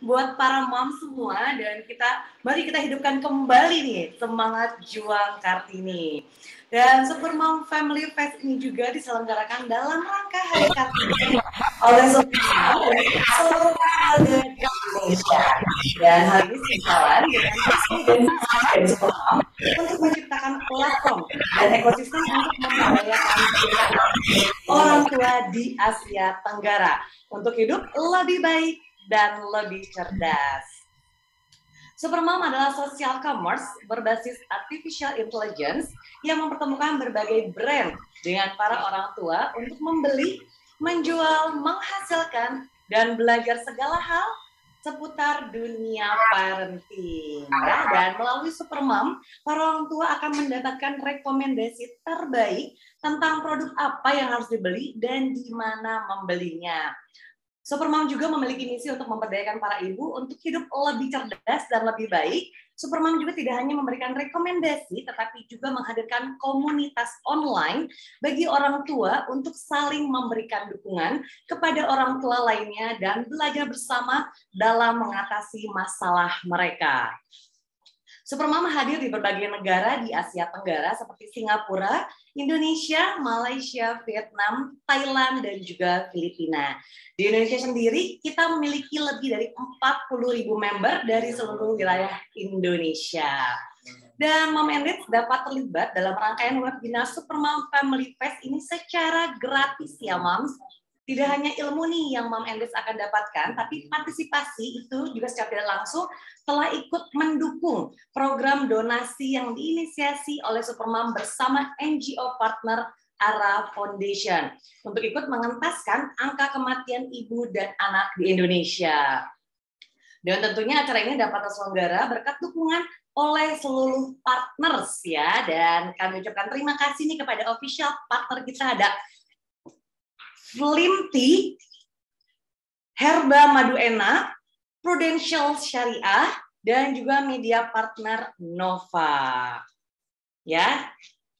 buat para mom semua dan mari kita hidupkan kembali nih semangat juang Kartini. Dan Super Mom Family Fest ini juga diselenggarakan dalam rangka Hari Kartini oleh Super Mom untuk seluruh keluarga di Indonesia. Dan hal ini sejalan dengan visi dan dari Super Mom untuk menciptakan platform dan ekosistem untuk memberdayakan orang tua di Asia Tenggara untuk hidup lebih baik dan lebih cerdas. Supermom adalah social commerce berbasis artificial intelligence yang mempertemukan berbagai brand dengan para orang tua untuk membeli, menjual, menghasilkan, dan belajar segala hal seputar dunia parenting. Ya, dan melalui Supermom, para orang tua akan mendapatkan rekomendasi terbaik tentang produk apa yang harus dibeli dan di mana membelinya. Supermom juga memiliki misi untuk memberdayakan para ibu untuk hidup lebih cerdas dan lebih baik. Supermom juga tidak hanya memberikan rekomendasi, tetapi juga menghadirkan komunitas online bagi orang tua untuk saling memberikan dukungan kepada orang tua lainnya dan belajar bersama dalam mengatasi masalah mereka. Supermom hadir di berbagai negara di Asia Tenggara seperti Singapura, Indonesia, Malaysia, Vietnam, Thailand, dan juga Filipina. Di Indonesia sendiri, kita memiliki lebih dari 40.000 member dari seluruh wilayah Indonesia. Dan Mom and Dad dapat terlibat dalam rangkaian webinar Supermom Family Fest ini secara gratis ya, Moms. Tidak hanya ilmu nih yang Mom and Dad akan dapatkan, tapi partisipasi itu juga secara tidak langsung telah ikut mendukung program donasi yang diinisiasi oleh Supermom bersama NGO partner ARA Foundation untuk ikut mengentaskan angka kematian ibu dan anak di Indonesia. Dan tentunya acara ini dapat terselenggara berkat dukungan oleh seluruh partners ya. Dan kami ucapkan terima kasih nih kepada official partner kita, ada Slim Tea, Herba Madu Enak, Prudential Syariah, dan juga media partner Nova. Ya.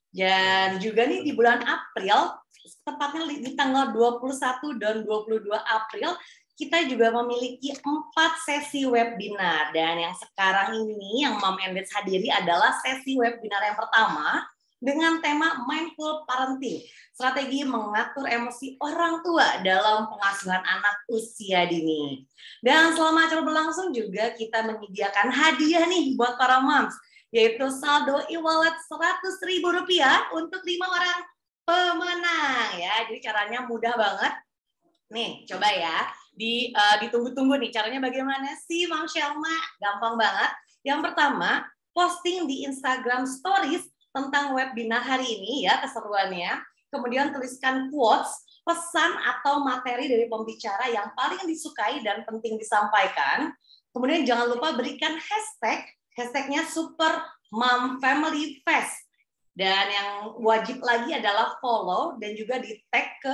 Dan juga nih di bulan April, tepatnya di tanggal 21 dan 22 April, kita juga memiliki 4 sesi webinar. Dan yang sekarang ini yang Mom and Dad hadiri adalah sesi webinar yang pertama dengan tema Mindful Parenting, strategi mengatur emosi orang tua dalam pengasuhan anak usia dini. Dan selama acara berlangsung juga kita menyediakan hadiah nih buat para moms, yaitu saldo e-wallet Rp100.000 untuk 5 orang pemenang ya. Jadi caranya mudah banget. Nih, coba ya. Ditunggu-tunggu nih caranya bagaimana sih, Mam Shelma? Gampang banget. Yang pertama, posting di Instagram Stories tentang webinar hari ini ya, keseruannya. Kemudian tuliskan quotes, pesan atau materi dari pembicara yang paling disukai dan penting disampaikan. Kemudian jangan lupa berikan hashtagnya Super Mom Family Fest. Dan yang wajib lagi adalah follow dan juga di tag ke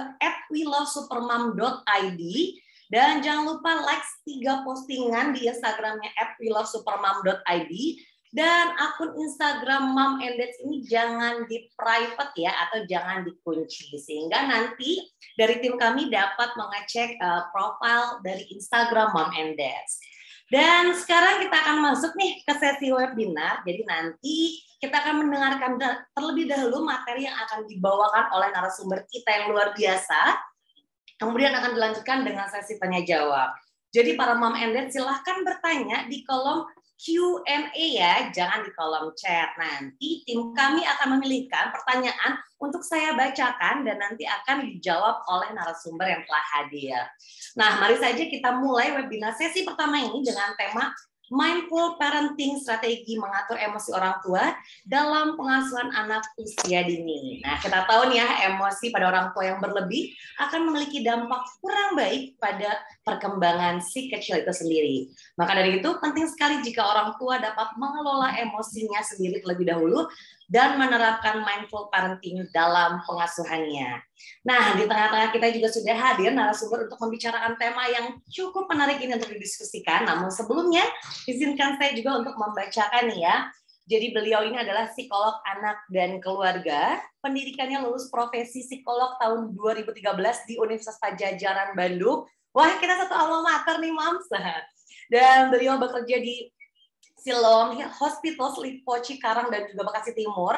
@welovesupermom.id. Dan jangan lupa like 3 postingan di Instagramnya @welovesupermom.id. Dan akun Instagram Mom and Dad ini jangan di private ya, atau jangan dikunci, sehingga nanti dari tim kami dapat mengecek profil dari Instagram Mom and Dad. Dan sekarang kita akan masuk nih ke sesi webinar. Jadi nanti kita akan mendengarkan terlebih dahulu materi yang akan dibawakan oleh narasumber kita yang luar biasa. Kemudian akan dilanjutkan dengan sesi tanya jawab. Jadi para Mom and Dad silahkan bertanya di kolom Q&A ya, jangan di kolom chat. Nanti tim kami akan memilihkan pertanyaan untuk saya bacakan dan nanti akan dijawab oleh narasumber yang telah hadir. Nah, mari saja kita mulai webinar sesi pertama ini dengan tema Mindful Parenting, strategi mengatur emosi orang tua dalam pengasuhan anak usia dini. Nah, kita tahu nih ya, emosi pada orang tua yang berlebih akan memiliki dampak kurang baik pada perkembangan si kecil itu sendiri. Maka dari itu, penting sekali jika orang tua dapat mengelola emosinya sendiri terlebih dahulu dan menerapkan mindful parenting dalam pengasuhannya. Nah, di tengah-tengah kita juga sudah hadir narasumber untuk membicarakan tema yang cukup menarik ini untuk didiskusikan. Namun sebelumnya, izinkan saya juga untuk membacakan nih ya. Jadi beliau ini adalah psikolog anak dan keluarga. Pendidikannya lulus profesi psikolog tahun 2013 di Universitas Pajajaran Bandung. Wah, kita satu alma mater nih, Moms. Dan beliau bekerja di Siloam Hospital, Lipo, Cikarang, dan juga Bekasi Timur.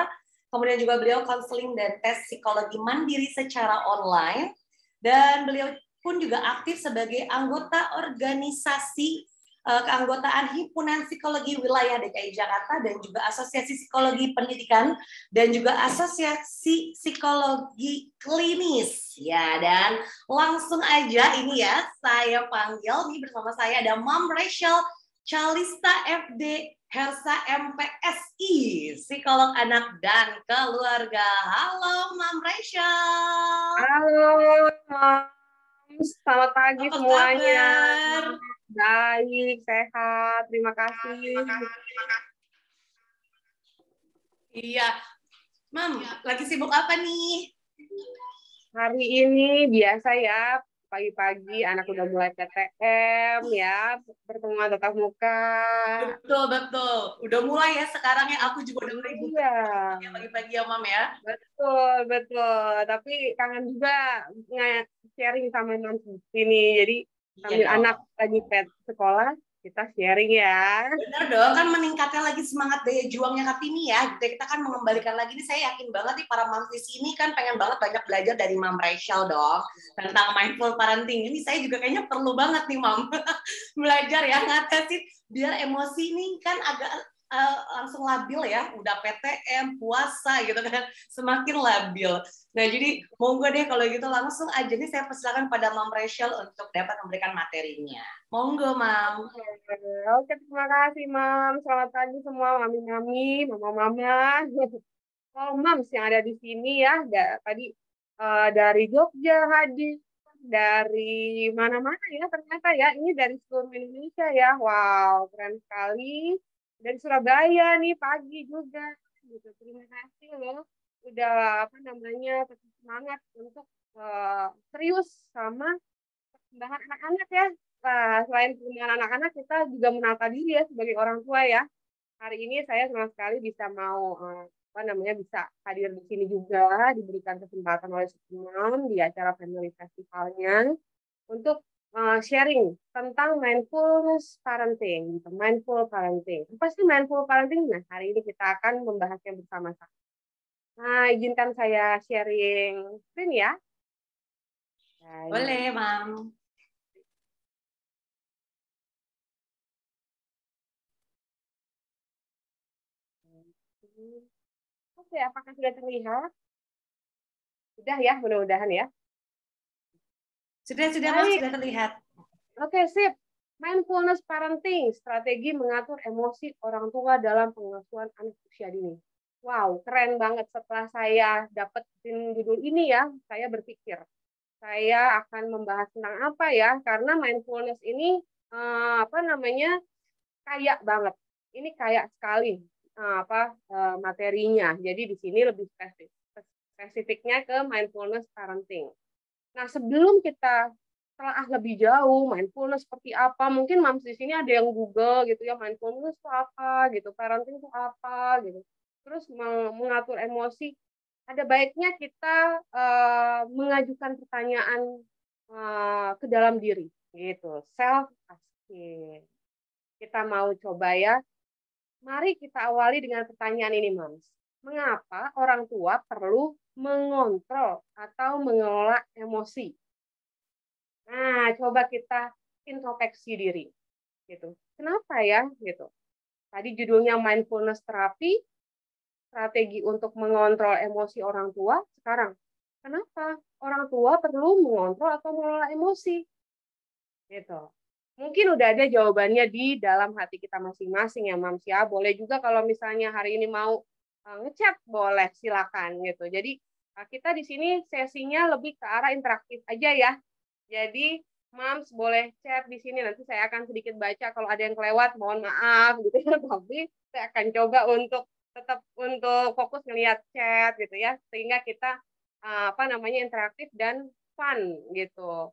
Kemudian juga beliau konseling dan tes psikologi mandiri secara online. Dan beliau pun juga aktif sebagai anggota organisasi keanggotaan Himpunan Psikologi Wilayah DKI Jakarta dan juga Asosiasi Psikologi Pendidikan dan juga Asosiasi Psikologi Klinis. Ya, dan langsung aja ini ya saya panggil nih, bersama saya ada Mom Rachel Calista FD Hersa MPSI, psikolog anak dan keluarga. Halo Mom Rachel. Halo, selamat pagi Apa semuanya. kabar? Baik, sehat. Terima kasih. Iya, Mam, lagi sibuk apa nih? Hari ini biasa ya, pagi-pagi anak udah mulai PTM ya, pertemuan tatap muka. Betul, betul. Udah mulai ya sekarang ya, aku juga udah mulai buka Iya, ya pagi-pagi ya, Mam ya. betul, betul. Tapi kangen juga sharing sama nanti sini. Jadi Iya sambil anak dong. lagi pet sekolah, kita sharing ya. Bener dong, kan meningkatnya lagi semangat daya juangnya Kartini ya. Gitu. Kita kan mengembalikan lagi nih, saya yakin banget nih para moms di sini kan pengen banget banyak belajar dari Mam Rachel dong tentang mindful parenting. Ini saya juga kayaknya perlu banget nih, Mam. Belajar ya, ngatasin biar emosi ini kan agak langsung labil ya, udah PTM, puasa gitu kan, semakin labil. Nah, jadi monggo deh kalau gitu langsung aja nih saya persilakan pada Mam Rachel untuk dapat memberikan materinya. Monggo, Mam. Oke, terima kasih, Mam. Selamat pagi semua, mami-mami, mama-mama. Oh, Mams yang ada di sini ya, tadi dari Jogja hadir, dari mana-mana ya, ternyata ya, ini dari seluruh Indonesia ya. Wow, keren sekali. Dari Surabaya nih, pagi juga. Gitu. Terima kasih loh, udah apa namanya, tetap semangat untuk serius sama perkembangan anak-anak ya. Nah, selain perkembangan anak-anak, kita juga menata diri ya sebagai orang tua ya. Hari ini saya senang sekali bisa apa namanya bisa hadir di sini juga, diberikan kesempatan oleh Sukuman di acara Family Festivalnya untuk sharing tentang mindfulness parenting, gitu. Mindful parenting. Apa sih mindful parenting? Nah, hari ini kita akan membahasnya bersama-sama. Nah, izinkan saya sharing screen ya. Baik. Boleh, Mam. Oke, apakah sudah terlihat? Sudah ya, mudah-mudahan ya. Sudah, Mam, Baik, sudah terlihat. oke, sip. Mindfulness parenting, strategi mengatur emosi orang tua dalam pengasuhan anak usia dini. Wow, keren banget. Setelah saya dapetin judul ini ya, saya berpikir, saya akan membahas tentang apa ya, karena mindfulness ini, apa namanya, kaya banget. Ini kaya sekali materinya. Jadi di sini lebih spesifiknya ke mindfulness parenting. Nah, sebelum kita telah lebih jauh mindfulness seperti apa, mungkin Mams di sini ada yang Google gitu ya, mindfulness itu apa gitu, parenting itu apa gitu. Terus mengatur emosi, ada baiknya kita mengajukan pertanyaan ke dalam diri gitu, self asking. Kita mau coba ya. Mari kita awali dengan pertanyaan ini, Mams. Mengapa orang tua perlu mengontrol atau mengelola emosi? Nah, coba kita introspeksi diri, gitu. Kenapa ya, gitu? Tadi judulnya mindfulness terapi, strategi untuk mengontrol emosi orang tua. Sekarang, kenapa orang tua perlu mengontrol atau mengelola emosi? Gitu. Mungkin udah ada jawabannya di dalam hati kita masing-masing ya, Mams ya. Boleh juga kalau misalnya hari ini mau ngechat, boleh, silakan gitu. Jadi kita di sini sesinya lebih ke arah interaktif aja ya. Jadi Mams boleh chat di sini, nanti saya akan sedikit baca, kalau ada yang kelewat mohon maaf gitu ya. Tapi saya akan coba untuk tetap untuk fokus ngelihat chat gitu ya, sehingga kita apa namanya interaktif dan fun gitu.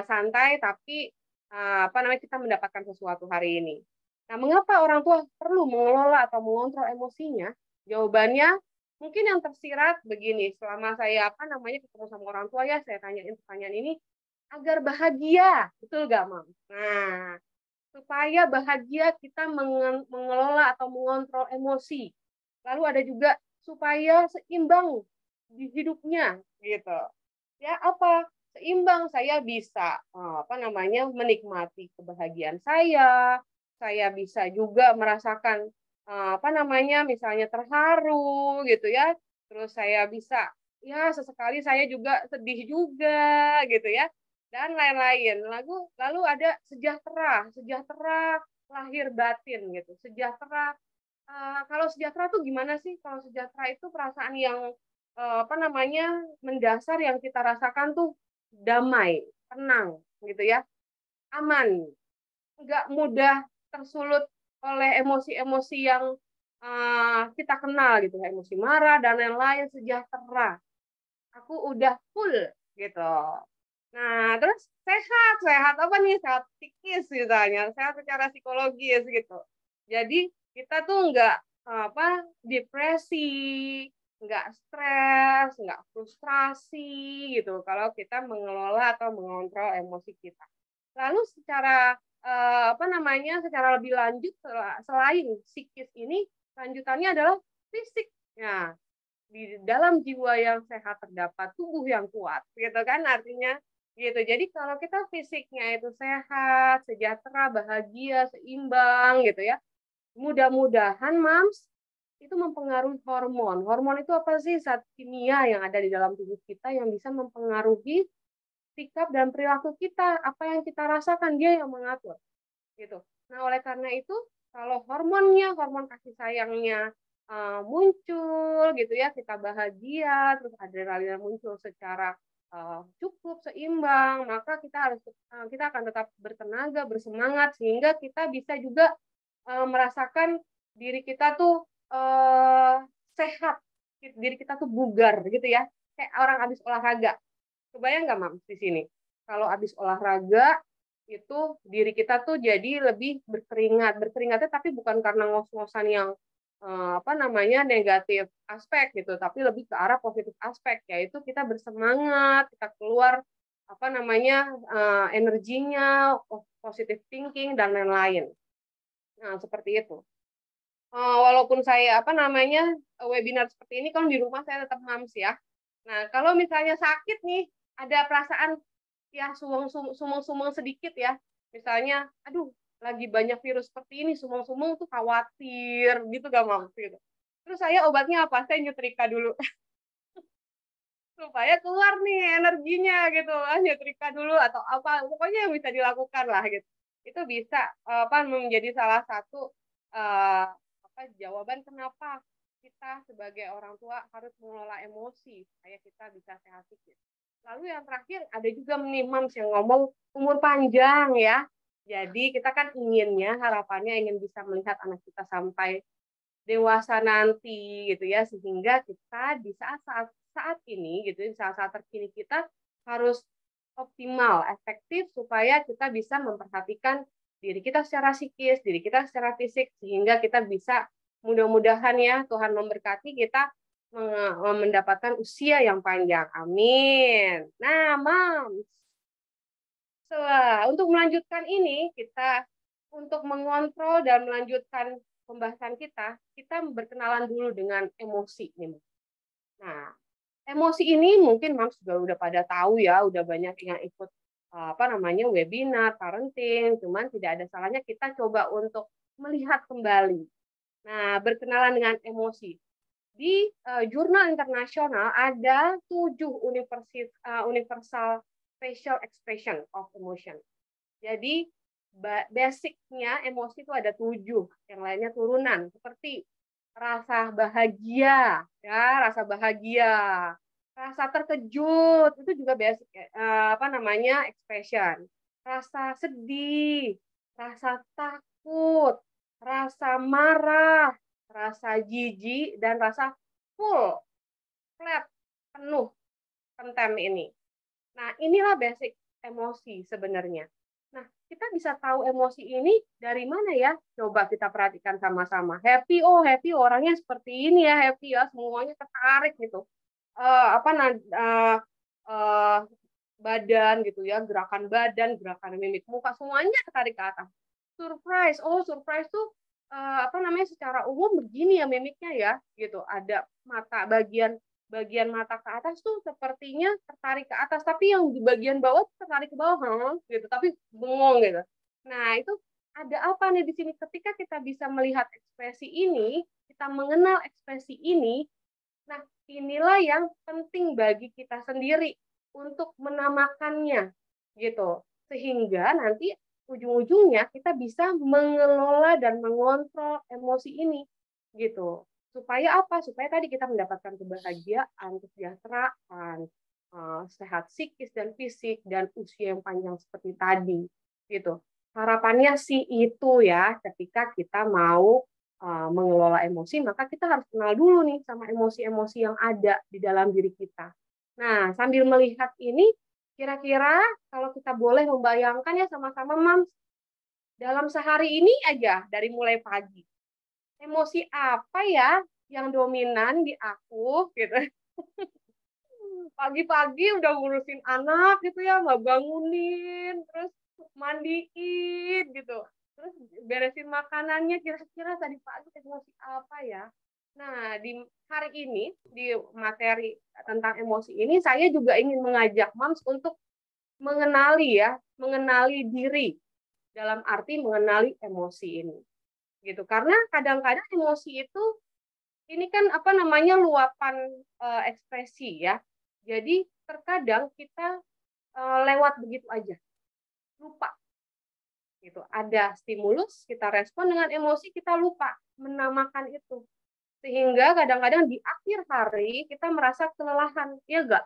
Santai tapi apa namanya kita mendapatkan sesuatu hari ini. Nah, mengapa orang tua perlu mengelola atau mengontrol emosinya? Jawabannya mungkin yang tersirat begini, selama saya apa namanya ketemu sama orang tua ya, saya tanyain pertanyaan ini agar bahagia, betul gak, Mam? Nah, supaya bahagia kita mengelola atau mengontrol emosi. Lalu ada juga supaya seimbang di hidupnya gitu. Ya apa? Seimbang, saya bisa menikmati kebahagiaan saya bisa juga merasakan misalnya terharu gitu ya. Terus saya bisa ya sesekali saya juga sedih juga gitu ya dan lain-lain. Lalu ada sejahtera lahir batin gitu. Kalau sejahtera tuh gimana sih? Kalau sejahtera itu perasaan yang mendasar yang kita rasakan tuh damai, tenang gitu ya, aman, nggak mudah tersulut oleh emosi-emosi yang kita kenal gitu, emosi marah dan lain-lain. Sejahtera, aku udah full gitu. Nah, terus sehat apa nih? Sehat psikis misalnya, sehat secara psikologis gitu. Jadi kita tuh nggak depresi, nggak stres, nggak frustrasi gitu. Kalau kita mengelola atau mengontrol emosi kita. Lalu secara lebih lanjut selain psikis ini, lanjutannya adalah fisik. Nah, di dalam jiwa yang sehat terdapat tubuh yang kuat, gitu kan artinya gitu. Jadi kalau kita fisiknya itu sehat, sejahtera, bahagia, seimbang gitu ya, mudah-mudahan Mams itu mempengaruhi hormon. Hormon itu apa sih? Zat kimia yang ada di dalam tubuh kita yang bisa mempengaruhi sikap dan perilaku kita. Apa yang kita rasakan dia yang mengatur gitu. Nah, oleh karena itu kalau hormon kasih sayangnya muncul gitu ya, kita bahagia, terus adrenalin muncul secara cukup seimbang, maka kita akan tetap bertenaga, bersemangat sehingga kita bisa juga merasakan diri kita tuh sehat, diri kita tuh bugar gitu ya, kayak orang habis olahraga. Kebayang nggak Mam di sini? Kalau habis olahraga itu diri kita tuh jadi lebih berkeringatnya tapi bukan karena ngos-ngosan yang negatif aspek gitu, tapi lebih ke arah positif aspek, yaitu kita bersemangat, kita keluar energinya, positive thinking dan lain-lain. Nah, seperti itu. Walaupun saya webinar seperti ini kan di rumah saya tetap Mams ya. Nah, kalau misalnya sakit nih, ada perasaan ya sumeng-sumeng sedikit ya. Misalnya, aduh, lagi banyak virus seperti ini, sumeng-sumeng tuh khawatir gitu gak Mams gitu. Terus saya obatnya apa? Saya nyetrika dulu. Supaya keluar nih energinya gitu. Nyetrika dulu atau apa, pokoknya yang bisa dilakukan lah gitu. Itu bisa menjadi salah satu jawaban kenapa kita sebagai orang tua harus mengelola emosi supaya kita bisa sehat psikis. Lalu yang terakhir ada juga nih Mams yang ngomong umur panjang ya. Jadi kita kan harapannya ingin bisa melihat anak kita sampai dewasa nanti gitu ya, sehingga kita di saat ini gitu, di saat terkini kita harus optimal, efektif supaya kita bisa memperhatikan diri kita secara psikis, diri kita secara fisik, sehingga kita bisa mudah-mudahan ya Tuhan memberkati kita mendapatkan usia yang panjang. Amin. Nah, Mams, untuk melanjutkan ini, kita untuk mengontrol dan melanjutkan pembahasan kita berkenalan dulu dengan emosi nih. Nah, emosi ini mungkin Mams juga udah pada tahu ya, udah banyak yang ikut webinar parenting, cuman tidak ada salahnya kita coba untuk melihat kembali. Nah, berkenalan dengan emosi. Di jurnal internasional ada 7 universal facial expression of emotion. Jadi basicnya emosi itu ada 7, yang lainnya turunan seperti rasa bahagia, rasa terkejut itu juga basic expression, rasa sedih, rasa takut, rasa marah, rasa jijik dan rasa full, flat, penuh, contempt ini. Nah, inilah basic emosi sebenarnya. Nah, kita bisa tahu emosi ini dari mana ya? Coba kita perhatikan sama-sama. Happy orangnya seperti ini ya, happy ya, semuanya tertarik gitu. Badan gitu ya, gerakan badan, gerakan mimik muka, semuanya tertarik ke atas. surprise. Oh, surprise tuh secara umum begini ya mimiknya ya, gitu. Ada mata bagian mata ke atas tuh sepertinya tertarik ke atas, tapi yang di bagian bawah tertarik ke bawah, gitu. Tapi bengong gitu. Nah, itu ada apa nih di sini? Ketika kita bisa melihat ekspresi ini, kita mengenal ekspresi ini, nah inilah yang penting bagi kita sendiri untuk menamakannya, gitu. Sehingga nanti ujung-ujungnya kita bisa mengelola dan mengontrol emosi ini, gitu. Supaya apa? Supaya tadi kita mendapatkan kebahagiaan, kesejahteraan, sehat psikis dan fisik, dan usia yang panjang seperti tadi, gitu. Harapannya sih itu ya, ketika kita mau mengelola emosi, maka kita harus kenal dulu nih sama emosi-emosi yang ada di dalam diri kita. Nah, sambil melihat ini, kira-kira kalau kita boleh membayangkan ya sama-sama, Mams, dalam sehari ini aja, dari mulai pagi, emosi apa ya yang dominan di aku, gitu. Pagi-pagi udah ngurusin anak gitu ya, nggak bangunin, terus mandiin gitu, terus beresin makanannya, kira-kira tadi pagi emosi apa ya. Nah, di hari ini, di materi tentang emosi ini, saya juga ingin mengajak Mams untuk mengenali diri, dalam arti mengenali emosi ini. Gitu. Karena kadang-kadang emosi itu, ini kan luapan ekspresi ya. Jadi terkadang kita lewat begitu aja, lupa. Gitu. Ada stimulus, kita respon dengan emosi, kita lupa menamakan itu. Sehingga kadang-kadang di akhir hari kita merasa kelelahan, ya enggak?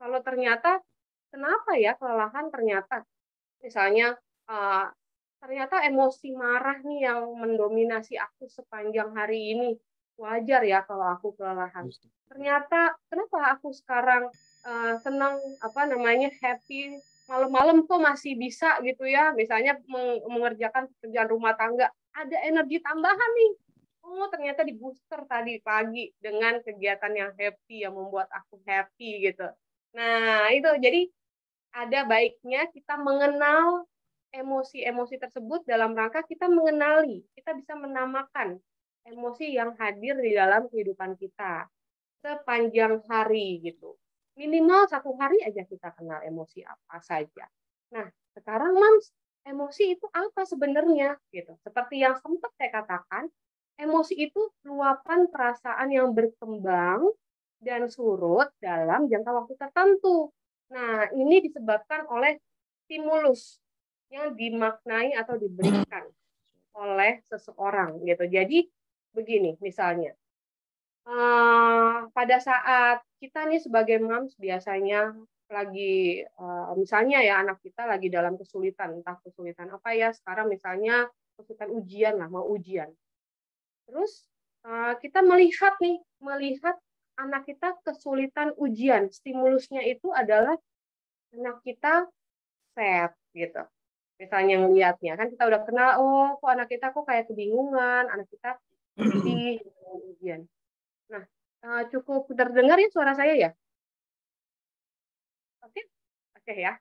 Kalau ternyata, kenapa ya kelelahan ternyata? Misalnya, ternyata emosi marah nih yang mendominasi aku sepanjang hari ini. Wajar ya kalau aku kelelahan. Ternyata, kenapa aku sekarang senang, happy, malam-malam kok masih bisa gitu ya, misalnya mengerjakan pekerjaan rumah tangga, ada energi tambahan nih. Oh, ternyata di booster tadi pagi dengan kegiatan yang happy, yang membuat aku happy gitu. Nah, itu jadi ada baiknya kita mengenal emosi-emosi tersebut dalam rangka kita mengenali, kita bisa menamakan emosi yang hadir di dalam kehidupan kita sepanjang hari gitu. Minimal 1 hari aja kita kenal emosi apa saja. Nah, sekarang Mams, emosi itu apa sebenarnya? Gitu. Seperti yang sempat saya katakan, emosi itu luapan perasaan yang berkembang dan surut dalam jangka waktu tertentu. Nah, ini disebabkan oleh stimulus yang dimaknai atau diberikan oleh seseorang gitu. Jadi begini, misalnya pada saat kita nih sebagai moms biasanya lagi misalnya ya anak kita lagi dalam kesulitan, entah kesulitan apa ya, sekarang misalnya kesulitan ujian lah, mau ujian. Terus kita melihat anak kita kesulitan ujian, stimulusnya itu adalah anak kita sad gitu. Misalnya ngelihatnya kan kita udah kenal, oh kok anak kita kok kayak kebingungan, anak kita sedih ujian. Nah, cukup terdengar ya suara saya ya? Oke, oke ya.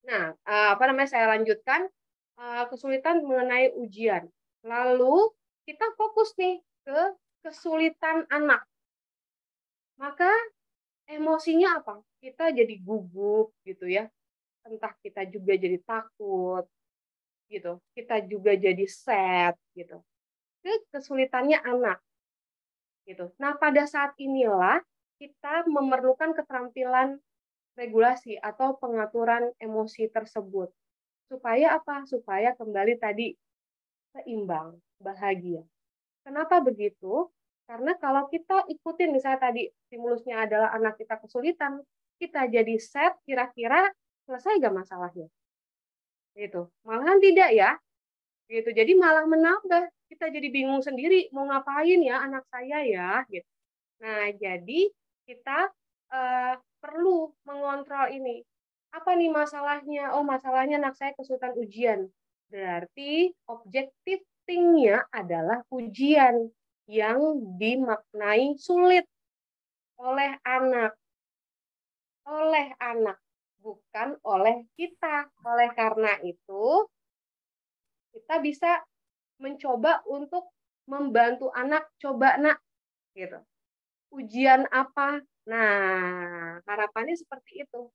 Nah, saya lanjutkan kesulitan mengenai ujian. Lalu kita fokus nih ke kesulitan anak. Maka emosinya apa? Kita jadi gugup gitu ya. Entah kita juga jadi takut gitu. Kita juga jadi sad gitu. Kesulitannya anak gitu. Nah, pada saat inilah kita memerlukan keterampilan regulasi atau pengaturan emosi tersebut. Supaya apa? Supaya kembali tadi seimbang, bahagia. Kenapa begitu? Karena kalau kita ikutin misalnya tadi stimulusnya adalah anak kita kesulitan, kita jadi sad, kira-kira selesai gak masalahnya? Gitu. Malahan tidak ya. Gitu. Jadi malah menambah. Kita jadi bingung sendiri mau ngapain ya anak saya ya, gitu. Nah, jadi kita perlu mengontrol ini. Apa nih masalahnya? Oh, masalahnya anak saya kesulitan ujian. Berarti objektif thing-nya adalah ujian yang dimaknai sulit oleh anak. Oleh anak, bukan oleh kita. Oleh karena itu, kita bisa mencoba untuk membantu anak, coba nak, gitu. Ujian apa? Nah, harapannya seperti itu.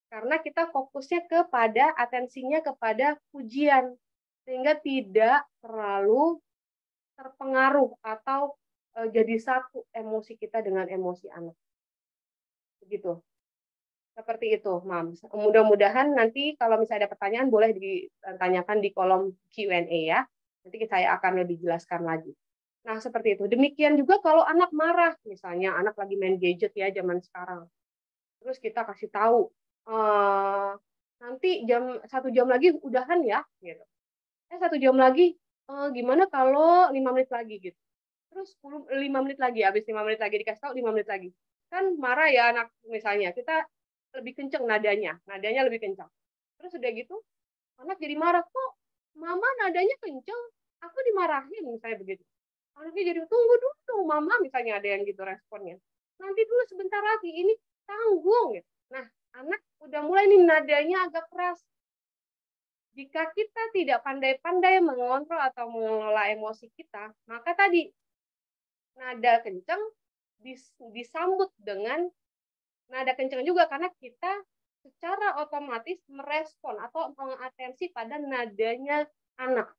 Karena kita fokusnya kepada atensinya kepada ujian, sehingga tidak terlalu terpengaruh atau jadi satu emosi kita dengan emosi anak. Begitu. Seperti itu, Mams. Mudah-mudahan nanti kalau misalnya ada pertanyaan boleh ditanyakan di kolom Q&A ya. Nanti saya akan lebih jelaskan lagi. Nah, seperti itu. Demikian juga kalau anak marah, misalnya anak lagi main gadget ya zaman sekarang. Terus kita kasih tahu, nanti 1 jam lagi udahan ya, gitu. 1 jam lagi, gimana kalau 5 menit lagi gitu. Terus 5 menit lagi, habis 5 menit lagi dikasih tahu 5 menit lagi. Kan marah ya anak misalnya, kita lebih kenceng nadanya lebih kencang. Terus udah gitu, anak jadi marah, kok mama nadanya kenceng, aku dimarahin misalnya begitu. Anaknya jadi tunggu dulu mama, misalnya ada yang gitu responnya. Nanti dulu sebentar lagi, ini tanggung. Nah, anak udah mulai nih nadanya agak keras. Jika kita tidak pandai-pandai mengontrol atau mengelola emosi kita, maka tadi nada kencang disambut dengan nada kencang juga karena kita secara otomatis merespon atau mengatensi pada nadanya anak.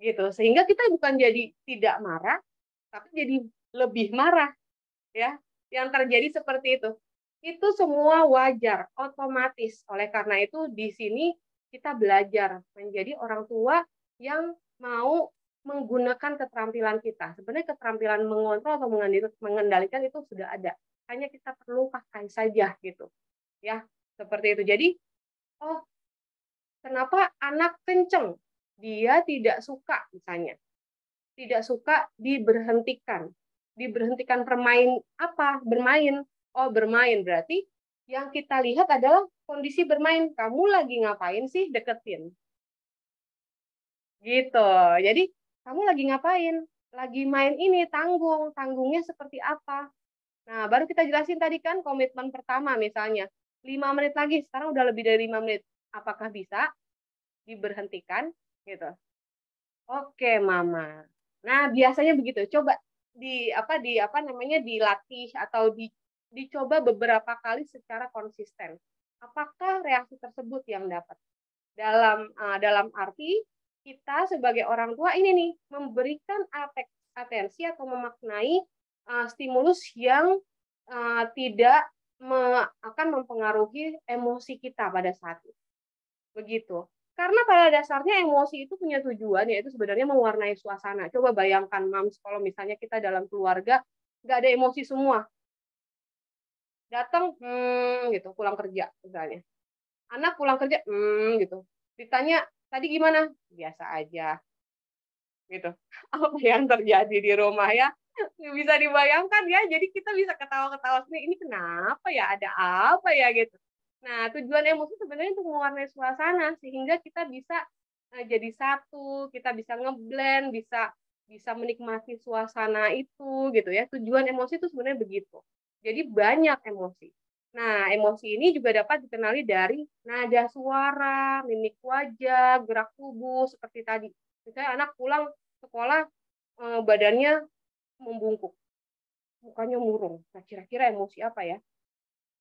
Gitu. Sehingga kita bukan jadi tidak marah, tapi jadi lebih marah, ya. Yang terjadi seperti itu. Itu semua wajar, otomatis. Oleh karena itu di sini kita belajar menjadi orang tua yang mau menggunakan keterampilan kita. Sebenarnya keterampilan mengontrol atau mengendalikan itu sudah ada. Hanya kita perlu pakai saja gitu. Ya, seperti itu. Jadi, oh, kenapa anak kenceng? Dia tidak suka misalnya. Tidak suka diberhentikan. Diberhentikan bermain. Oh, bermain berarti yang kita lihat adalah kondisi bermain. Kamu lagi ngapain sih? Deketin. Gitu. Jadi, kamu lagi ngapain? Lagi main ini, tanggung. Tanggungnya seperti apa? Nah, baru kita jelasin tadi kan komitmen pertama misalnya. 5 menit lagi, sekarang udah lebih dari 5 menit. Apakah bisa diberhentikan? Gitu. Oke, Mama. Nah, biasanya begitu. Coba dilatih atau dicoba beberapa kali secara konsisten. Apakah reaksi tersebut yang dapat? Dalam arti kita sebagai orang tua ini nih memberikan atensi atau memaknai stimulus yang tidak akan mempengaruhi emosi kita pada saat itu. Begitu. Karena pada dasarnya emosi itu punya tujuan, yaitu sebenarnya mewarnai suasana. Coba bayangkan, Mams, kalau misalnya kita dalam keluarga nggak ada emosi semua. Datang, gitu, pulang kerja misalnya. Anak pulang kerja, gitu. Ditanya, tadi gimana? Biasa aja. Gitu. Apa yang terjadi di rumah ya? Bisa dibayangkan ya, jadi kita bisa ketawa-ketawa sendiri, ini kenapa ya, ada apa ya gitu. Nah, tujuan emosi sebenarnya untuk mewarnai suasana sehingga kita bisa jadi satu, kita bisa ngeblend, bisa menikmati suasana itu gitu ya. Tujuan emosi itu sebenarnya begitu. Jadi banyak emosi. Nah, emosi ini juga dapat dikenali dari nada suara, mimik wajah, gerak tubuh seperti tadi. Misalnya anak pulang sekolah badannya membungkuk, mukanya murung. Nah, kira-kira emosi apa ya?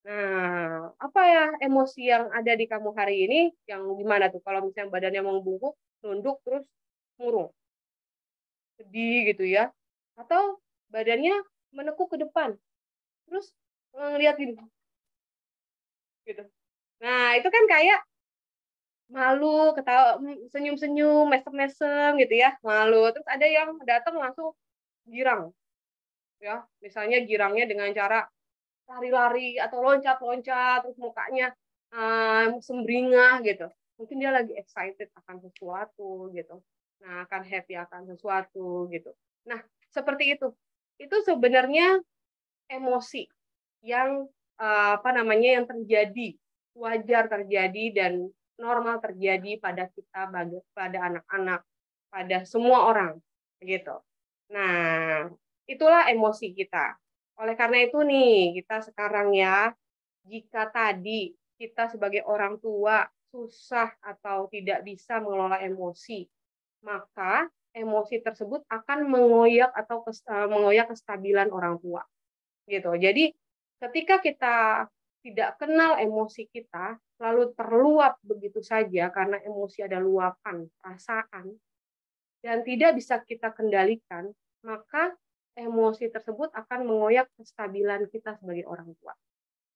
Nah, apa ya emosi yang ada di kamu hari ini? Yang gimana tuh? Kalau misalnya badannya membungkuk, nunduk, terus murung. Sedih gitu ya. Atau badannya menekuk ke depan. Terus ngeliat gini. Gitu. Nah, itu kan kayak malu, ketawa, senyum-senyum, mesem-mesem gitu ya. Malu. Terus ada yang datang langsung girang. Ya, misalnya girangnya dengan cara lari-lari atau loncat-loncat, terus mukanya sumringah gitu. Mungkin dia lagi excited akan sesuatu gitu. Nah, akan happy akan sesuatu gitu. Nah, seperti itu. Itu sebenarnya emosi yang yang terjadi, wajar terjadi dan normal terjadi pada kita, pada anak-anak, pada semua orang gitu. Nah, itulah emosi kita. Oleh karena itu nih, kita sekarang ya, jika tadi kita sebagai orang tua susah atau tidak bisa mengelola emosi, maka emosi tersebut akan mengoyak atau mengoyak kestabilan orang tua. Gitu. Jadi ketika kita tidak kenal emosi kita, lalu terluap begitu saja karena emosi ada luapan perasaan dan tidak bisa kita kendalikan, maka emosi tersebut akan mengoyak kestabilan kita sebagai orang tua.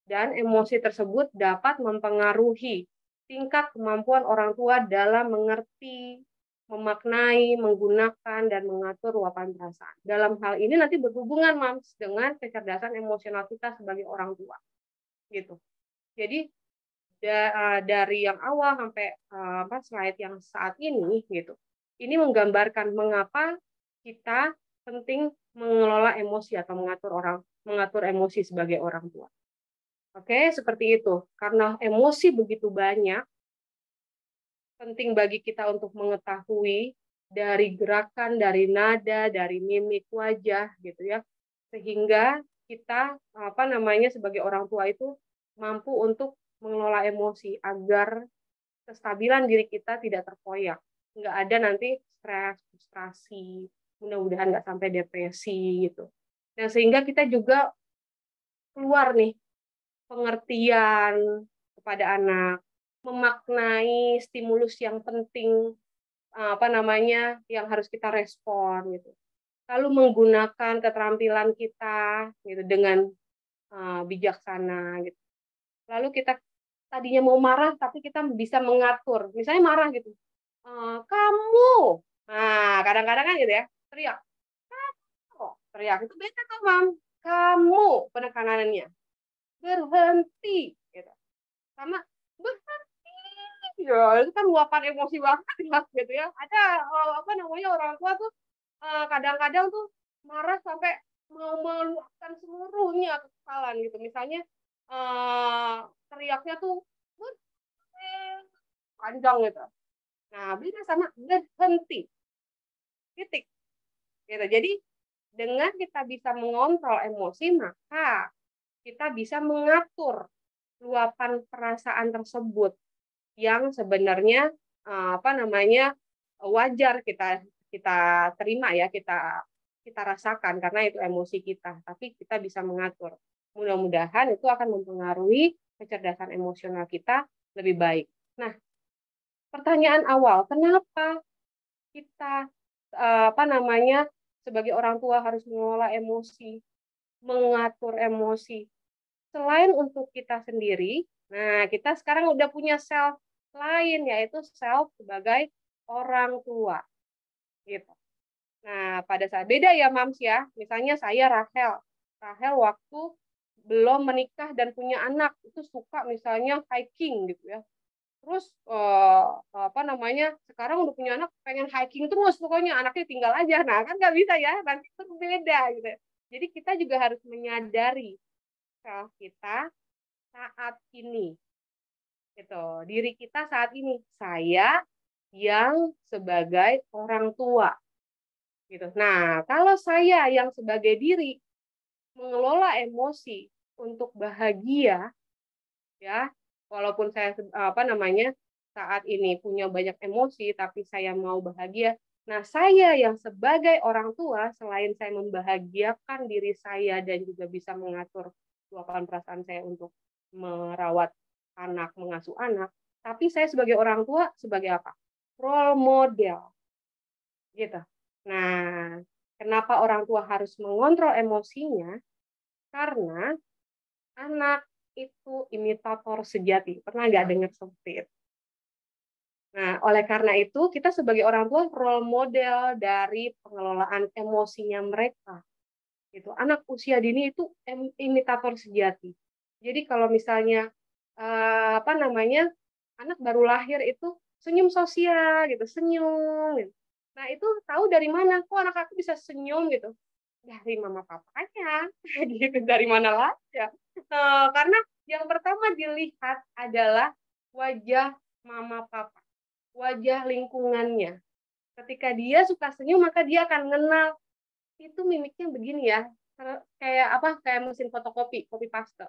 Dan emosi tersebut dapat mempengaruhi tingkat kemampuan orang tua dalam mengerti, memaknai, menggunakan, dan mengatur luapan perasaan. Dalam hal ini nanti berhubungan, Mams, dengan kecerdasan emosional kita sebagai orang tua. Gitu. Jadi dari yang awal sampai slide yang saat ini, gitu. Ini menggambarkan mengapa kita penting mengelola emosi atau mengatur emosi sebagai orang tua. Oke, seperti itu. Karena emosi begitu banyak, penting bagi kita untuk mengetahui dari gerakan, dari nada, dari mimik wajah, gitu ya, sehingga kita sebagai orang tua itu mampu untuk mengelola emosi agar kestabilan diri kita tidak terkoyak, nggak ada nanti stres, frustrasi, mudah-mudahan nggak sampai depresi gitu. Nah, sehingga kita juga keluar nih pengertian kepada anak, memaknai stimulus yang penting yang harus kita respon gitu. Lalu menggunakan keterampilan kita gitu dengan bijaksana gitu. Lalu kita tadinya mau marah tapi kita bisa mengatur. Misalnya marah gitu. Kamu. Nah, kadang-kadang kan gitu ya, teriak. Kamu. Teriak itu beda tuh, Mam. Kamu penekanannya. Berhenti gitu. Sama berhenti. Ya, itu kan luapan emosi banget gitu ya. Ada orang tua tuh kadang-kadang tuh marah sampai mau meluapkan seluruhnya kekesalan gitu. Misalnya teriaknya tuh panjang gitu. Nah, beda sama berhenti. Titik. Gitu. Jadi dengan kita bisa mengontrol emosi, maka kita bisa mengatur luapan perasaan tersebut yang sebenarnya wajar kita terima ya, kita rasakan karena itu emosi kita, tapi kita bisa mengatur. Mudah-mudahan itu akan mempengaruhi kecerdasan emosional kita lebih baik. Nah, pertanyaan awal, kenapa kita sebagai orang tua harus mengelola emosi, mengatur emosi? Selain untuk kita sendiri, nah kita sekarang udah punya self lain, yaitu self sebagai orang tua. Gitu. Nah, pada saat beda ya, Mams ya. Misalnya saya Rahel. Rahel waktu belum menikah dan punya anak, itu suka misalnya hiking gitu ya. Terus sekarang udah punya anak pengen hiking terus, pokoknya anaknya tinggal aja. Nah, kan nggak bisa ya, nanti itu beda gitu. Jadi kita juga harus menyadari self kita saat ini. Gitu. Diri kita saat ini, saya yang sebagai orang tua. Gitu. Nah, kalau saya yang sebagai diri mengelola emosi untuk bahagia, ya, walaupun saya saat ini punya banyak emosi, tapi saya mau bahagia. Nah, saya yang sebagai orang tua, selain saya membahagiakan diri saya dan juga bisa mengatur luapan perasaan saya untuk merawat anak, mengasuh anak, tapi saya sebagai orang tua sebagai apa? Role model. Gitu. Nah, kenapa orang tua harus mengontrol emosinya? Karena anak itu imitator sejati. Pernah nggak dengar seperti itu? Nah, oleh karena itu, kita sebagai orang tua role model dari pengelolaan emosinya mereka. Gitu. Anak usia dini itu imitator sejati. Jadi kalau misalnya anak baru lahir itu senyum sosial gitu, senyum gitu. Nah, itu tahu dari mana? Kok anak aku bisa senyum gitu? Dari mama papanya, gitu. Dari mana lagi ya? Karena yang pertama dilihat adalah wajah mama papa, wajah lingkungannya. Ketika dia suka senyum, maka dia akan kenal itu mimiknya begini ya, kayak mesin fotokopi, copy paste.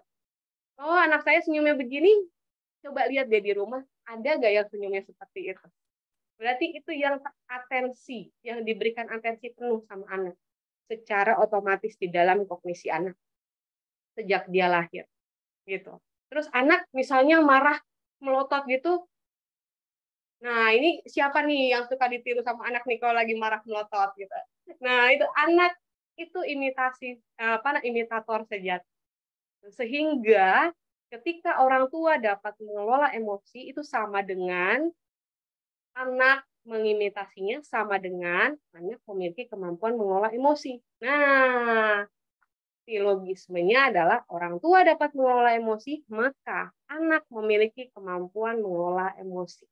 Oh, anak saya senyumnya begini, coba lihat deh di rumah, ada nggak yang senyumnya seperti itu? Berarti itu yang atensi, yang diberikan atensi penuh sama anak secara otomatis di dalam kognisi anak sejak dia lahir gitu. Terus anak misalnya marah melotot gitu. Nah, ini siapa nih yang suka ditiru sama anak nih kalau lagi marah melotot gitu. Nah, itu anak itu imitator sejati. Sehingga ketika orang tua dapat mengelola emosi itu sama dengan anak mengimitasinya, sama dengan anak memiliki kemampuan mengelola emosi. Nah, silogismenya adalah orang tua dapat mengelola emosi, maka anak memiliki kemampuan mengelola emosi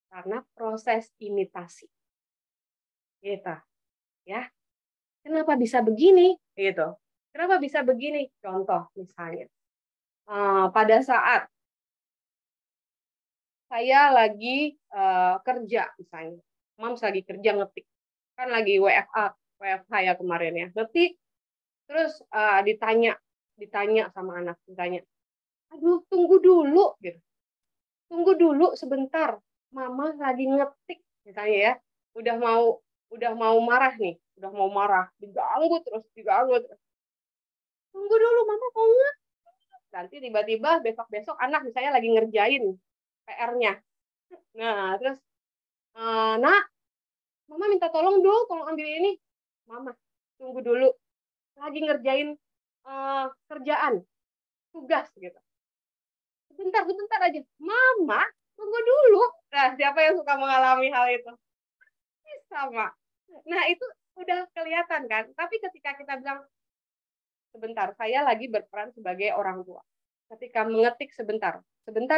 karena proses imitasi. Gitu, ya. Kenapa bisa begini? Gitu. Kenapa bisa begini? Contoh misalnya, pada saat saya lagi kerja misalnya, Mams lagi kerja ngetik, kan lagi WFH ya kemarin ya, ngetik, terus ditanya sama anak, ditanya, aduh tunggu dulu gitu, tunggu dulu sebentar, mama lagi ngetik misalnya ya, udah mau marah nih, udah mau marah, diganggu terus, tunggu dulu mama mau ngetik. Nanti tiba-tiba besok anak misalnya lagi ngerjain PR-nya, nah terus nak, mama minta tolong dong, tolong ambil ini, mama tunggu dulu, lagi ngerjain kerjaan tugas gitu, sebentar aja, mama tunggu dulu. Nah, siapa yang suka mengalami hal itu? Sama. Nah, itu udah kelihatan kan. Tapi ketika kita bilang, sebentar, saya lagi berperan sebagai orang tua. Ketika mengetik sebentar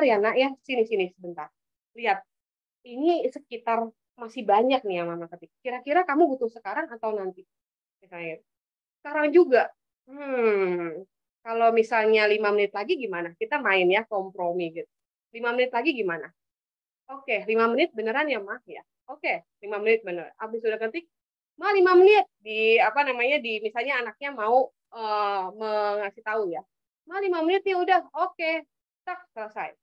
ya nak ya, sini sebentar. Lihat, ini sekitar masih banyak nih yang mama ketik. Kira-kira kamu butuh sekarang atau nanti? Misalnya, sekarang juga. Kalau misalnya 5 menit lagi gimana? Kita main ya, kompromi gitu. 5 menit lagi gimana? Oke, 5 menit beneran ya, Mah? Ya. Oke, 5 menit bener. Habis sudah ketik, Mah 5 menit di apa namanya di misalnya anaknya mau mengasih tahu ya. Mah 5 menit ya udah, oke. Tak selesai.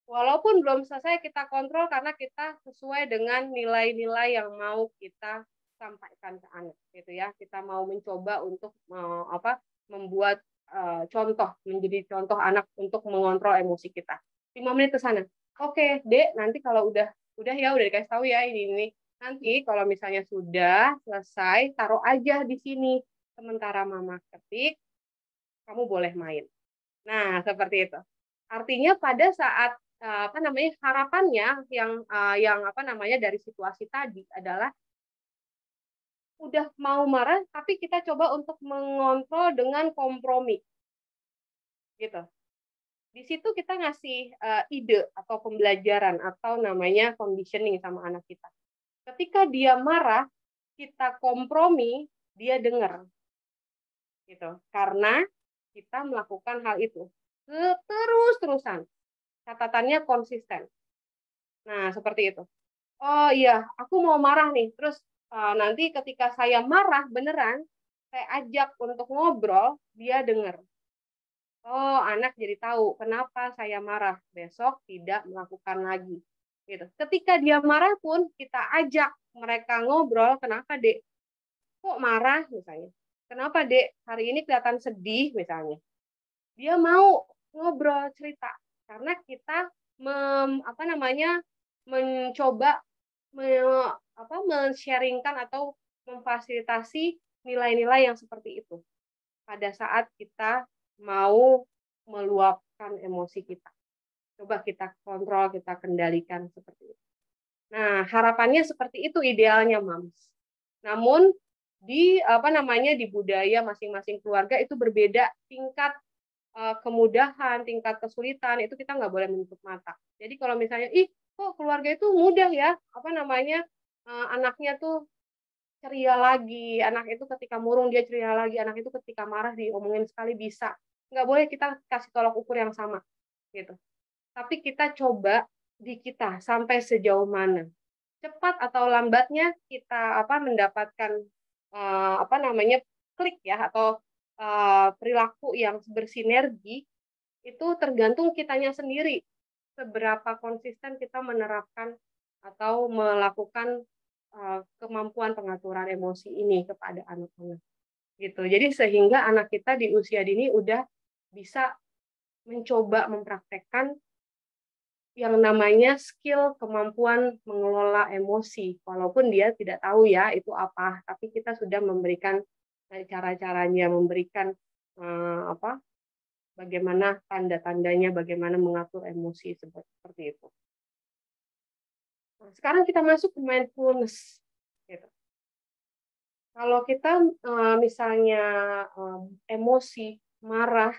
Walaupun belum selesai kita kontrol karena kita sesuai dengan nilai-nilai yang mau kita sampaikan ke anak gitu ya. Kita mau mencoba untuk membuat contoh, menjadi contoh anak untuk mengontrol emosi kita. 5 menit ke sana. Oke, Dek, nanti kalau udah ya udah dikasih tahu ya ini. Nanti kalau misalnya sudah selesai, taruh aja di sini. Sementara Mama ketik, kamu boleh main. Nah, seperti itu. Artinya pada saat harapannya yang dari situasi tadi adalah udah mau marah tapi kita coba untuk mengontrol dengan kompromi. Gitu. Di situ kita ngasih ide atau pembelajaran atau namanya conditioning sama anak kita. Ketika dia marah, kita kompromi, dia dengar. Gitu. Karena kita melakukan hal itu terus-terusan. Catatannya konsisten. Nah, seperti itu. Oh iya, aku mau marah nih. Terus nanti ketika saya marah beneran, saya ajak untuk ngobrol, dia dengar. Oh, anak jadi tahu kenapa saya marah. Besok tidak melakukan lagi. Gitu. Ketika dia marah pun, kita ajak mereka ngobrol, kenapa Dek? Kok marah misalnya? Kenapa Dek? Hari ini kelihatan sedih misalnya. Dia mau ngobrol cerita karena kita mencoba men-sharingkan atau memfasilitasi nilai-nilai yang seperti itu pada saat kita mau meluapkan emosi kita. Coba kita kontrol, kita kendalikan seperti itu. Nah, harapannya seperti itu idealnya, Mams. Namun di budaya masing-masing keluarga itu berbeda tingkat kemudahan, tingkat kesulitan, itu kita nggak boleh menutup mata. Jadi kalau misalnya, kok keluarga itu mudah ya, anaknya tuh ceria lagi, anak itu ketika murung dia ceria lagi, anak itu ketika marah diomongin sekali bisa. Nggak boleh kita kasih tolak ukur yang sama, gitu. Tapi kita coba di kita sampai sejauh mana. Cepat atau lambatnya kita mendapatkan klik ya atau perilaku yang bersinergi itu tergantung kitanya sendiri seberapa konsisten kita menerapkan atau melakukan kemampuan pengaturan emosi ini kepada anak-anak gitu. Jadi sehingga anak kita di usia dini udah bisa mencoba mempraktekkan yang namanya skill kemampuan mengelola emosi, walaupun dia tidak tahu ya itu apa, tapi kita sudah memberikan cara-caranya, memberikan apa, bagaimana tanda-tandanya, bagaimana mengatur emosi seperti itu. Nah, sekarang kita masuk ke mindfulness. Gitu. Kalau kita misalnya emosi, marah,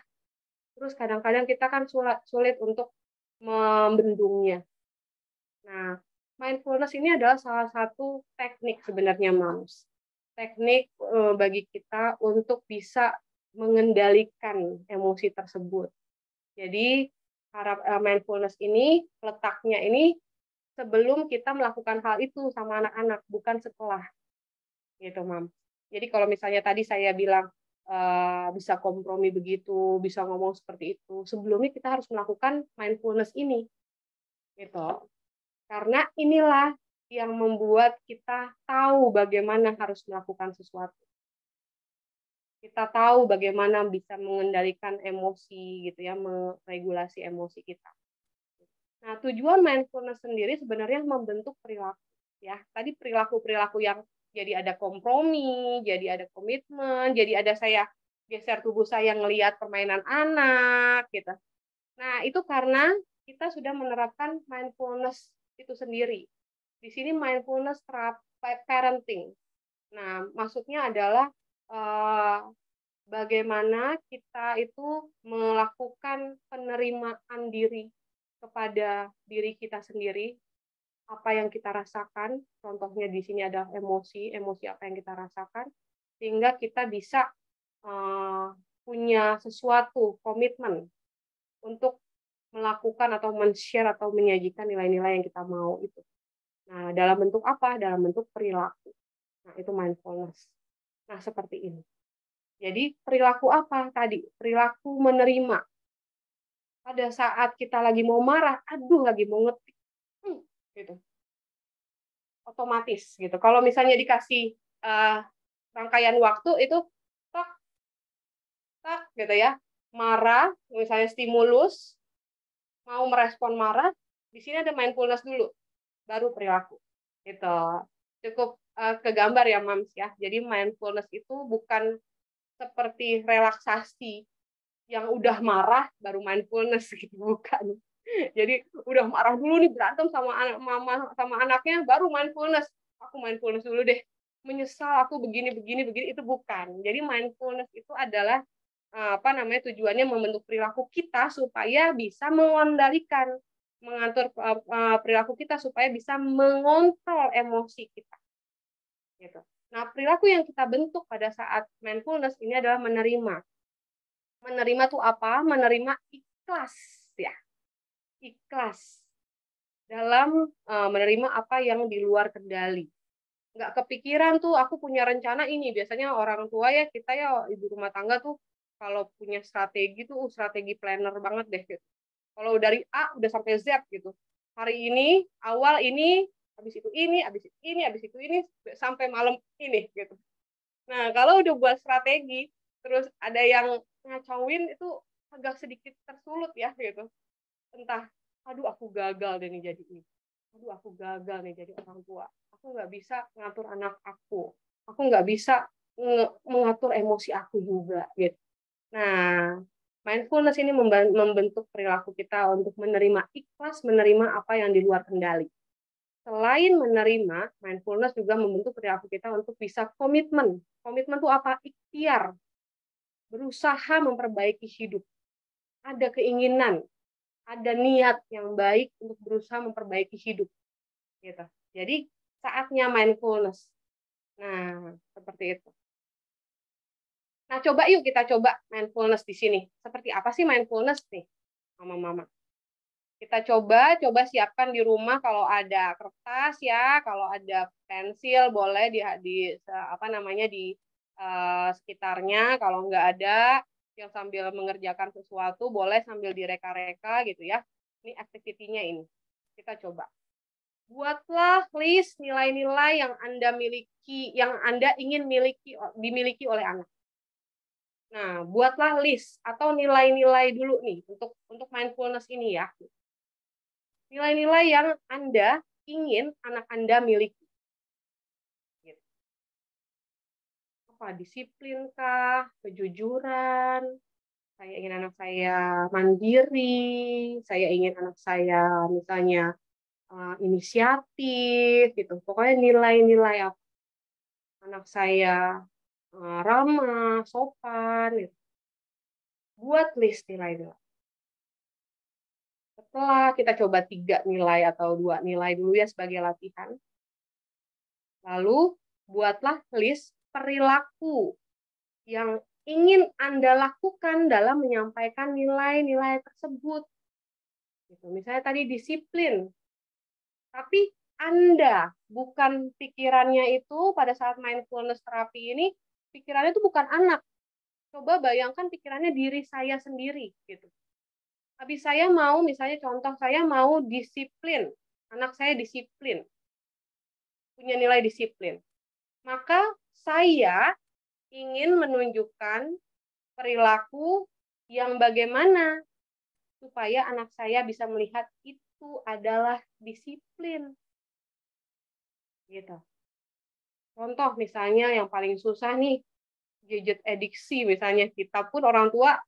terus kadang-kadang kita kan sulit untuk membendungnya. Nah, mindfulness ini adalah salah satu teknik sebenarnya, Mams. Teknik bagi kita untuk bisa mengendalikan emosi tersebut. Jadi, mindfulness ini letaknya ini sebelum kita melakukan hal itu sama anak-anak, bukan setelah. Gitu, Mams. Jadi kalau misalnya tadi saya bilang bisa kompromi begitu, bisa ngomong seperti itu, sebelumnya kita harus melakukan mindfulness ini. Gitu. Karena inilah yang membuat kita tahu bagaimana harus melakukan sesuatu. Kita tahu bagaimana bisa mengendalikan emosi gitu ya, meregulasi emosi kita. Nah, tujuan mindfulness sendiri sebenarnya membentuk perilaku ya. Tadi perilaku-perilaku yang jadi ada kompromi, jadi ada komitmen, jadi ada saya geser tubuh saya ngelihat permainan anak gitu. Nah, itu karena kita sudah menerapkan mindfulness itu sendiri. Di sini mindfulness parenting. Nah, maksudnya adalah bagaimana kita itu melakukan penerimaan diri kepada diri kita sendiri, apa yang kita rasakan. Contohnya di sini ada emosi apa yang kita rasakan, sehingga kita bisa punya sesuatu komitmen untuk melakukan atau men-share atau menyajikan nilai-nilai yang kita mau itu. Nah, dalam bentuk apa? Dalam bentuk perilaku. Nah, itu mindfulness. Nah, seperti ini. Jadi, perilaku apa tadi? Perilaku menerima. Pada saat kita lagi mau marah, aduh lagi mau ngetik. Gitu. Otomatis gitu. Kalau misalnya dikasih rangkaian waktu itu tak tak gitu ya. Marah, misalnya stimulus, mau merespon marah, di sini ada mindfulness dulu, baru perilaku. Gitu. Cukup kegambar ya, Mams ya. Jadi mindfulness itu bukan seperti relaksasi yang udah marah baru mindfulness gitu, bukan. Jadi udah marah dulu nih, berantem sama anak mama sama anaknya baru mindfulness. Aku mindfulness dulu deh. Menyesal aku begini itu bukan. Jadi mindfulness itu adalah tujuannya membentuk perilaku kita supaya bisa mengendalikan, mengatur perilaku kita supaya bisa mengontrol emosi kita. Gitu. Nah, perilaku yang kita bentuk pada saat mindfulness ini adalah menerima. Menerima tuh apa? Menerima ikhlas ya. Ikhlas dalam menerima apa yang di luar kendali. Nggak kepikiran tuh aku punya rencana ini. Biasanya orang tua ya, kita ya ibu rumah tangga tuh kalau punya strategi tuh strategi planner banget deh gitu. Kalau dari A udah sampai Z gitu. Hari ini, awal ini, habis itu ini, habis itu ini, habis itu ini, sampai malam ini gitu. Nah, kalau udah buat strategi, terus ada yang ngacauin itu agak sedikit tersulut ya gitu. Entah, aduh aku gagal deh nih jadi ini. Aduh aku gagal nih jadi orang tua. Aku nggak bisa ngatur anak aku. Aku nggak bisa mengatur emosi aku juga gitu. Nah, mindfulness ini membentuk perilaku kita untuk menerima ikhlas, menerima apa yang di luar kendali. Selain menerima, mindfulness juga membentuk perilaku kita untuk bisa komitmen. Komitmen itu apa? Ikhtiar. Berusaha memperbaiki hidup. Ada keinginan, ada niat yang baik untuk berusaha memperbaiki hidup. Gitu. Jadi, saatnya mindfulness. Nah, seperti itu. Nah, coba yuk kita coba mindfulness di sini. Seperti apa sih mindfulness nih, mama-mama? Kita coba siapkan di rumah kalau ada kertas ya, kalau ada pensil boleh di sekitarnya. Kalau nggak ada, yang sambil mengerjakan sesuatu boleh sambil direka-reka gitu ya. Ini activity-nya ini. Kita coba. Buatlah list nilai-nilai yang Anda miliki, yang Anda ingin dimiliki oleh anak. Nah, buatlah list atau nilai-nilai dulu nih untuk mindfulness ini ya. Nilai-nilai yang Anda ingin anak Anda miliki. Apa? Disiplin kah? Kejujuran? Saya ingin anak saya mandiri. Saya ingin anak saya misalnya inisiatif gitu. Pokoknya nilai-nilai apa? Anak saya ramah, sopan. Gitu. Buat list nilai-nilai. Setelah kita coba 3 nilai atau 2 nilai dulu ya sebagai latihan, lalu buatlah list perilaku yang ingin Anda lakukan dalam menyampaikan nilai-nilai tersebut. Gitu. Misalnya tadi disiplin, tapi Anda bukan pikirannya itu pada saat mindfulness terapi ini, pikirannya itu bukan anak. Coba bayangkan pikirannya diri saya sendiri gitu. Habis saya mau, misalnya contoh, saya mau disiplin. Anak saya disiplin. Punya nilai disiplin. Maka saya ingin menunjukkan perilaku yang bagaimana supaya anak saya bisa melihat itu adalah disiplin. Gitu. Contoh misalnya yang paling susah nih, gadget adiksi misalnya. Kita pun orang tua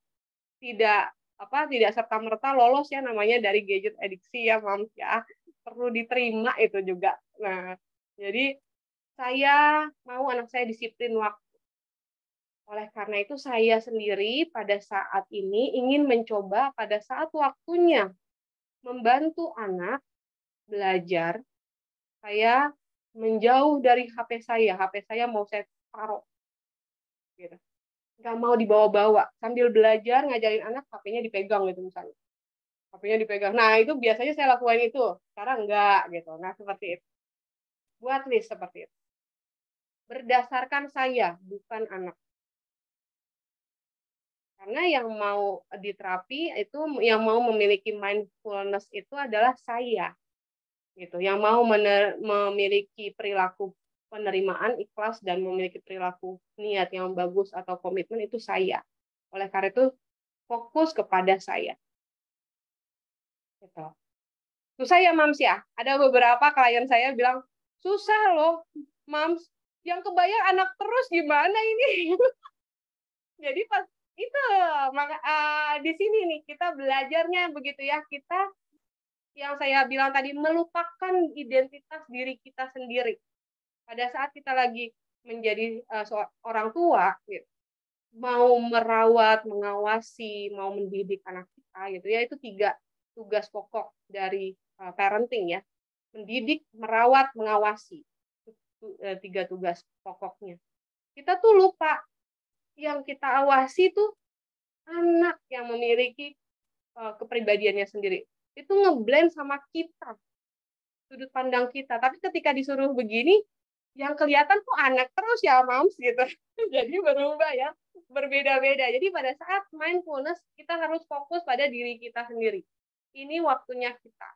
tidak serta-merta lolos ya namanya dari gadget adiksi ya, Mams ya. Perlu diterima itu juga. Nah, jadi saya mau anak saya disiplin waktu. Oleh karena itu saya sendiri pada saat ini ingin mencoba pada saat waktunya membantu anak belajar, saya menjauh dari HP saya. HP saya mau saya taruh. Gitu. Nggak mau dibawa-bawa. Sambil belajar, ngajarin anak, HP-nya dipegang gitu misalnya. HP-nya dipegang. Nah, itu biasanya saya lakukan itu. Sekarang enggak gitu. Nah, seperti itu. Buat list seperti itu. Berdasarkan saya, bukan anak. Karena yang mau diterapi itu, yang mau memiliki mindfulness itu adalah saya. Gitu. Yang mau memiliki perilaku penerimaan, ikhlas, dan memiliki perilaku niat yang bagus atau komitmen itu saya. Oleh karena itu, fokus kepada saya. Gitu. Susah ya, Mams ya? Ada beberapa klien saya bilang, susah loh, Mams. Yang kebayang anak terus gimana ini? Jadi pas itu di sini nih kita belajarnya begitu ya. Kita yang saya bilang tadi melupakan identitas diri kita sendiri. Pada saat kita lagi menjadi orang tua, gitu, mau merawat, mengawasi, mau mendidik anak kita, gitu ya, itu 3 tugas pokok dari parenting ya, mendidik, merawat, mengawasi, 3 tugas pokoknya. Kita tuh lupa yang kita awasi tuh anak yang memiliki kepribadiannya sendiri. Itu ngeblend sama kita, sudut pandang kita. Tapi ketika disuruh begini, yang kelihatan kok anak terus ya, Mams gitu. Jadi berubah ya, berbeda-beda. Jadi pada saat mindfulness kita harus fokus pada diri kita sendiri. Ini waktunya kita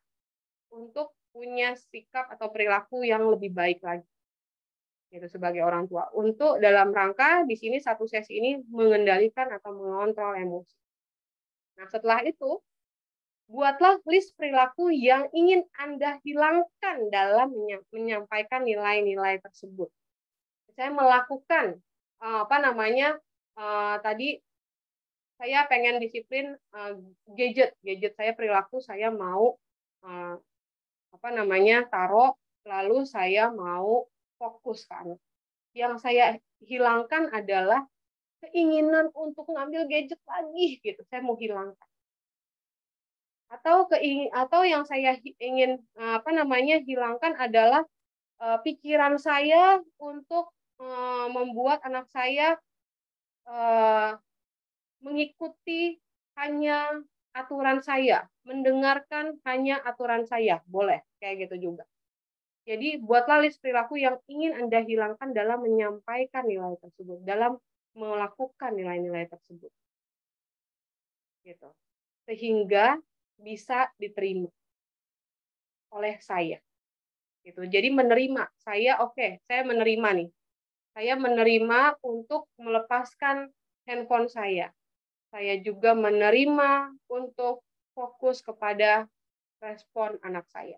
untuk punya sikap atau perilaku yang lebih baik lagi. Gitu sebagai orang tua. Untuk dalam rangka di sini satu sesi ini mengendalikan atau mengontrol emosi. Nah, setelah itu buatlah list perilaku yang ingin Anda hilangkan dalam menyampaikan nilai-nilai tersebut. Saya melakukan tadi saya pengen disiplin gadget saya perilaku saya mau taruh, lalu saya mau fokus kan. Yang saya hilangkan adalah keinginan untuk ngambil gadget lagi gitu. Saya mau hilangkan. Atau yang saya ingin hilangkan adalah pikiran saya untuk membuat anak saya mengikuti hanya aturan saya, mendengarkan hanya aturan saya, boleh kayak gitu juga. Jadi buatlah list perilaku yang ingin Anda hilangkan dalam menyampaikan nilai tersebut, dalam melakukan nilai-nilai tersebut, gitu, sehingga bisa diterima oleh saya. Gitu. Jadi menerima, saya menerima nih. Saya menerima untuk melepaskan handphone saya. Saya juga menerima untuk fokus kepada respon anak saya.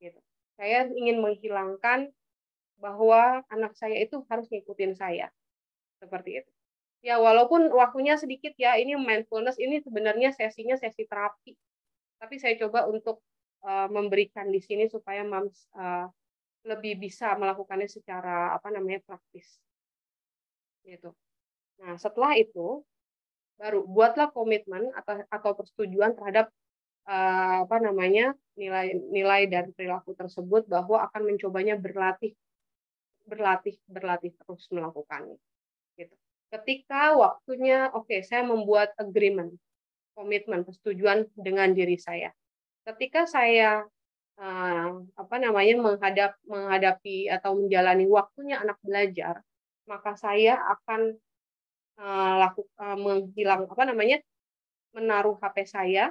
Gitu. Saya ingin menghilangkan bahwa anak saya itu harus ngikutin saya. Seperti itu. Ya, walaupun waktunya sedikit ya, ini mindfulness ini sebenarnya sesinya sesi terapi. Tapi saya coba untuk memberikan di sini supaya Mams lebih bisa melakukannya secara praktis. Gitu. Nah, setelah itu baru buatlah komitmen atau persetujuan terhadap nilai dan perilaku tersebut bahwa akan mencobanya berlatih terus melakukannya. Gitu. Ketika waktunya, saya membuat agreement, komitmen, persetujuan dengan diri saya. Ketika saya menghadapi atau menjalani waktunya anak belajar, maka saya akan menaruh HP saya,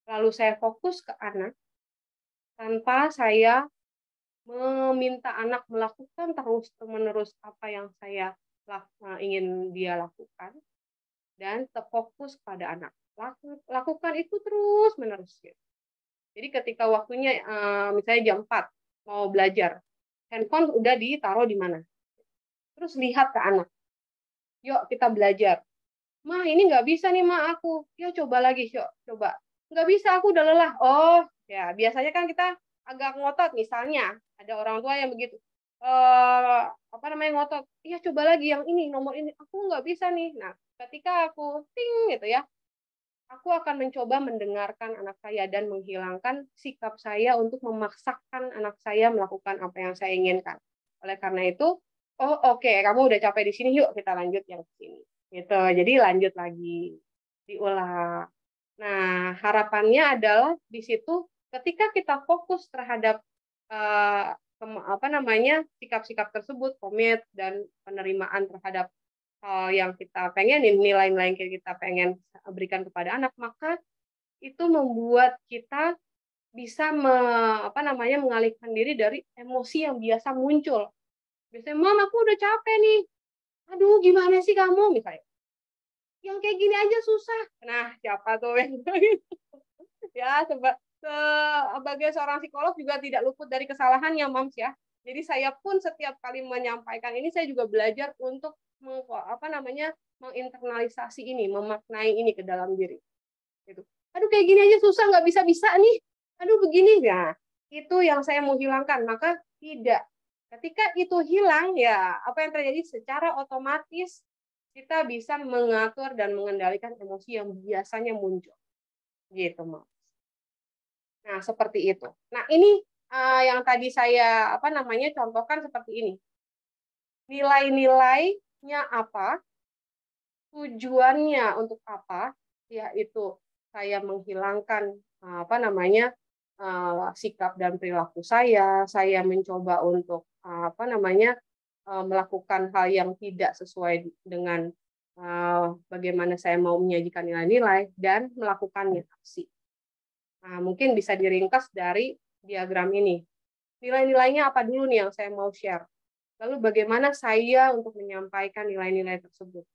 lalu saya fokus ke anak tanpa saya meminta anak melakukan terus-menerus apa yang saya ingin dia lakukan, dan terfokus pada anak. Lakukan itu terus-menerus. Jadi ketika waktunya misalnya jam 4 mau belajar, handphone udah ditaruh di mana. Terus lihat ke anak. Yuk kita belajar. Ma, ini nggak bisa nih, Ma, aku. Yuk coba lagi, yuk coba. Nggak bisa, aku udah lelah. Oh, ya biasanya kan kita agak ngotot, misalnya ada orang tua yang begitu. Ngotot. Iya, coba lagi yang ini, nomor ini. Aku nggak bisa nih. Nah, ketika aku ting gitu ya, aku akan mencoba mendengarkan anak saya dan menghilangkan sikap saya untuk memaksakan anak saya melakukan apa yang saya inginkan. Oleh karena itu, kamu udah capek di sini, yuk kita lanjut yang ke sini. Gitu. Jadi lanjut lagi, diulang. Nah, harapannya adalah di situ ketika kita fokus terhadap sikap-sikap tersebut, komit dan penerimaan terhadap yang kita pengen, nilai-nilai yang kita pengen berikan kepada anak, maka itu membuat kita bisa mengalihkan diri dari emosi yang biasa muncul. Biasanya, Mam, aku udah capek nih. Aduh, gimana sih kamu? Misalnya, yang kayak gini aja susah. Nah, siapa tuh yang gitu? Ya, sebagai seorang psikolog juga tidak luput dari kesalahannya, Mams ya. Jadi saya pun setiap kali menyampaikan ini, saya juga belajar untuk menginternalisasi ini, memaknai ini ke dalam diri. Gitu. Aduh, kayak gini aja susah, nggak bisa-bisa nih. Aduh, begini. Nah, itu yang saya mau hilangkan. Maka tidak. Ketika itu hilang, ya apa yang terjadi secara otomatis kita bisa mengatur dan mengendalikan emosi yang biasanya muncul. Gitu, Mas. Nah, seperti itu. Nah, ini yang tadi saya contohkan seperti ini. Nilai-nilainya apa? Tujuannya untuk apa? Yaitu saya menghilangkan sikap dan perilaku saya mencoba untuk melakukan hal yang tidak sesuai dengan bagaimana saya mau menyajikan nilai-nilai dan melakukannya aksi. Nah, mungkin bisa diringkas dari diagram ini. Nilai-nilainya apa dulu nih yang saya mau share? Lalu bagaimana saya untuk menyampaikan nilai-nilai tersebut?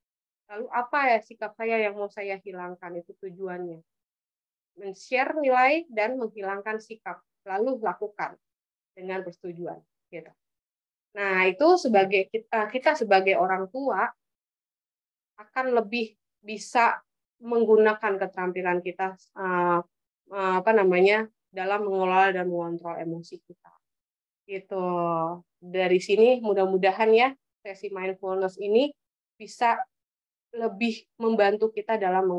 Lalu apa ya sikap saya yang mau saya hilangkan, itu tujuannya. Men-share nilai dan menghilangkan sikap, lalu lakukan dengan persetujuan. Gitu. Nah, itu sebagai kita sebagai orang tua akan lebih bisa menggunakan keterampilan kita dalam mengelola dan mengontrol emosi kita. Gitu. Dari sini mudah-mudahan ya sesi mindfulness ini bisa lebih membantu kita dalam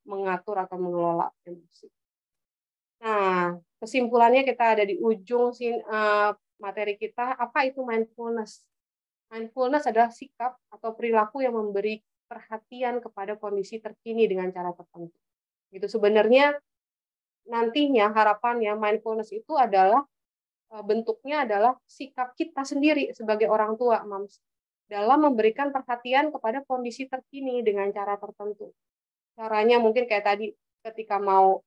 mengatur atau mengelola emosi. Nah, kesimpulannya kita ada di ujung materi kita. Apa itu mindfulness? Mindfulness adalah sikap atau perilaku yang memberi perhatian kepada kondisi terkini dengan cara tertentu. Gitu. Sebenarnya nantinya harapannya mindfulness itu adalah bentuknya adalah sikap kita sendiri sebagai orang tua, Mams, dalam memberikan perhatian kepada kondisi terkini dengan cara tertentu. Caranya mungkin kayak tadi, ketika mau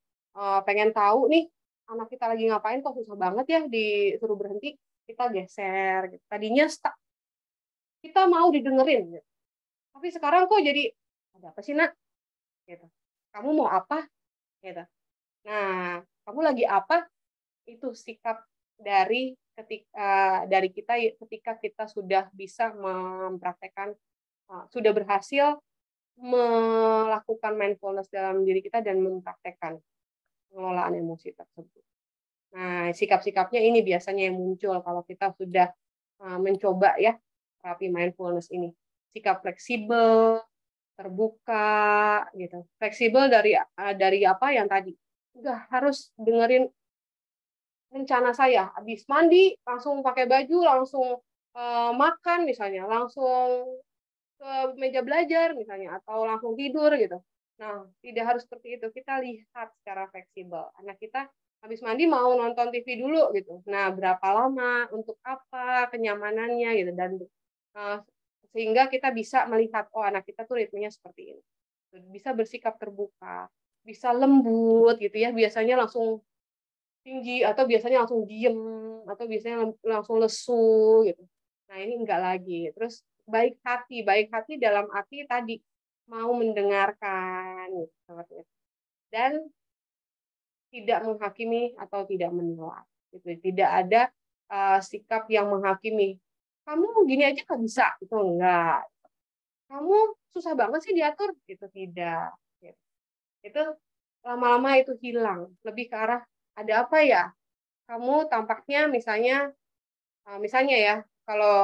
pengen tahu nih anak kita lagi ngapain kok susah banget ya disuruh berhenti, kita geser gitu. Tadinya kita mau didengerin gitu. Tapi sekarang kok jadi ada apa sih nak gitu. Kamu mau apa gitu. Nah, kamu lagi apa? Itu sikap dari kita ketika kita sudah bisa mempraktekkan, sudah berhasil melakukan mindfulness dalam diri kita dan mempraktekkan pengelolaan emosi tersebut. Nah, sikap-sikapnya ini biasanya yang muncul kalau kita sudah mencoba ya terapi mindfulness ini. Sikap fleksibel, terbuka, gitu. Fleksibel dari apa yang tadi. Enggak harus dengerin rencana saya. Habis mandi, langsung pakai baju, langsung makan misalnya, langsung ke meja belajar misalnya, atau langsung tidur gitu. Nah, tidak harus seperti itu. Kita lihat secara fleksibel. Anak kita habis mandi mau nonton TV dulu gitu. Nah, berapa lama, untuk apa, kenyamanannya gitu, dan sehingga kita bisa melihat, oh anak kita tuh ritmenya seperti ini. Bisa bersikap terbuka, bisa lembut gitu ya. Biasanya langsung tinggi, atau biasanya langsung diem, atau biasanya langsung lesu gitu. Nah, ini enggak lagi. Terus baik hati dalam arti tadi mau mendengarkan gitu, seperti itu. Dan tidak menghakimi atau tidak menilai gitu. Tidak ada sikap yang menghakimi. Kamu gini aja nggak bisa, itu enggak. Kamu susah banget sih diatur, itu tidak. Gitu. Itu lama-lama itu hilang. Lebih ke arah ada apa ya? Kamu tampaknya misalnya ya, kalau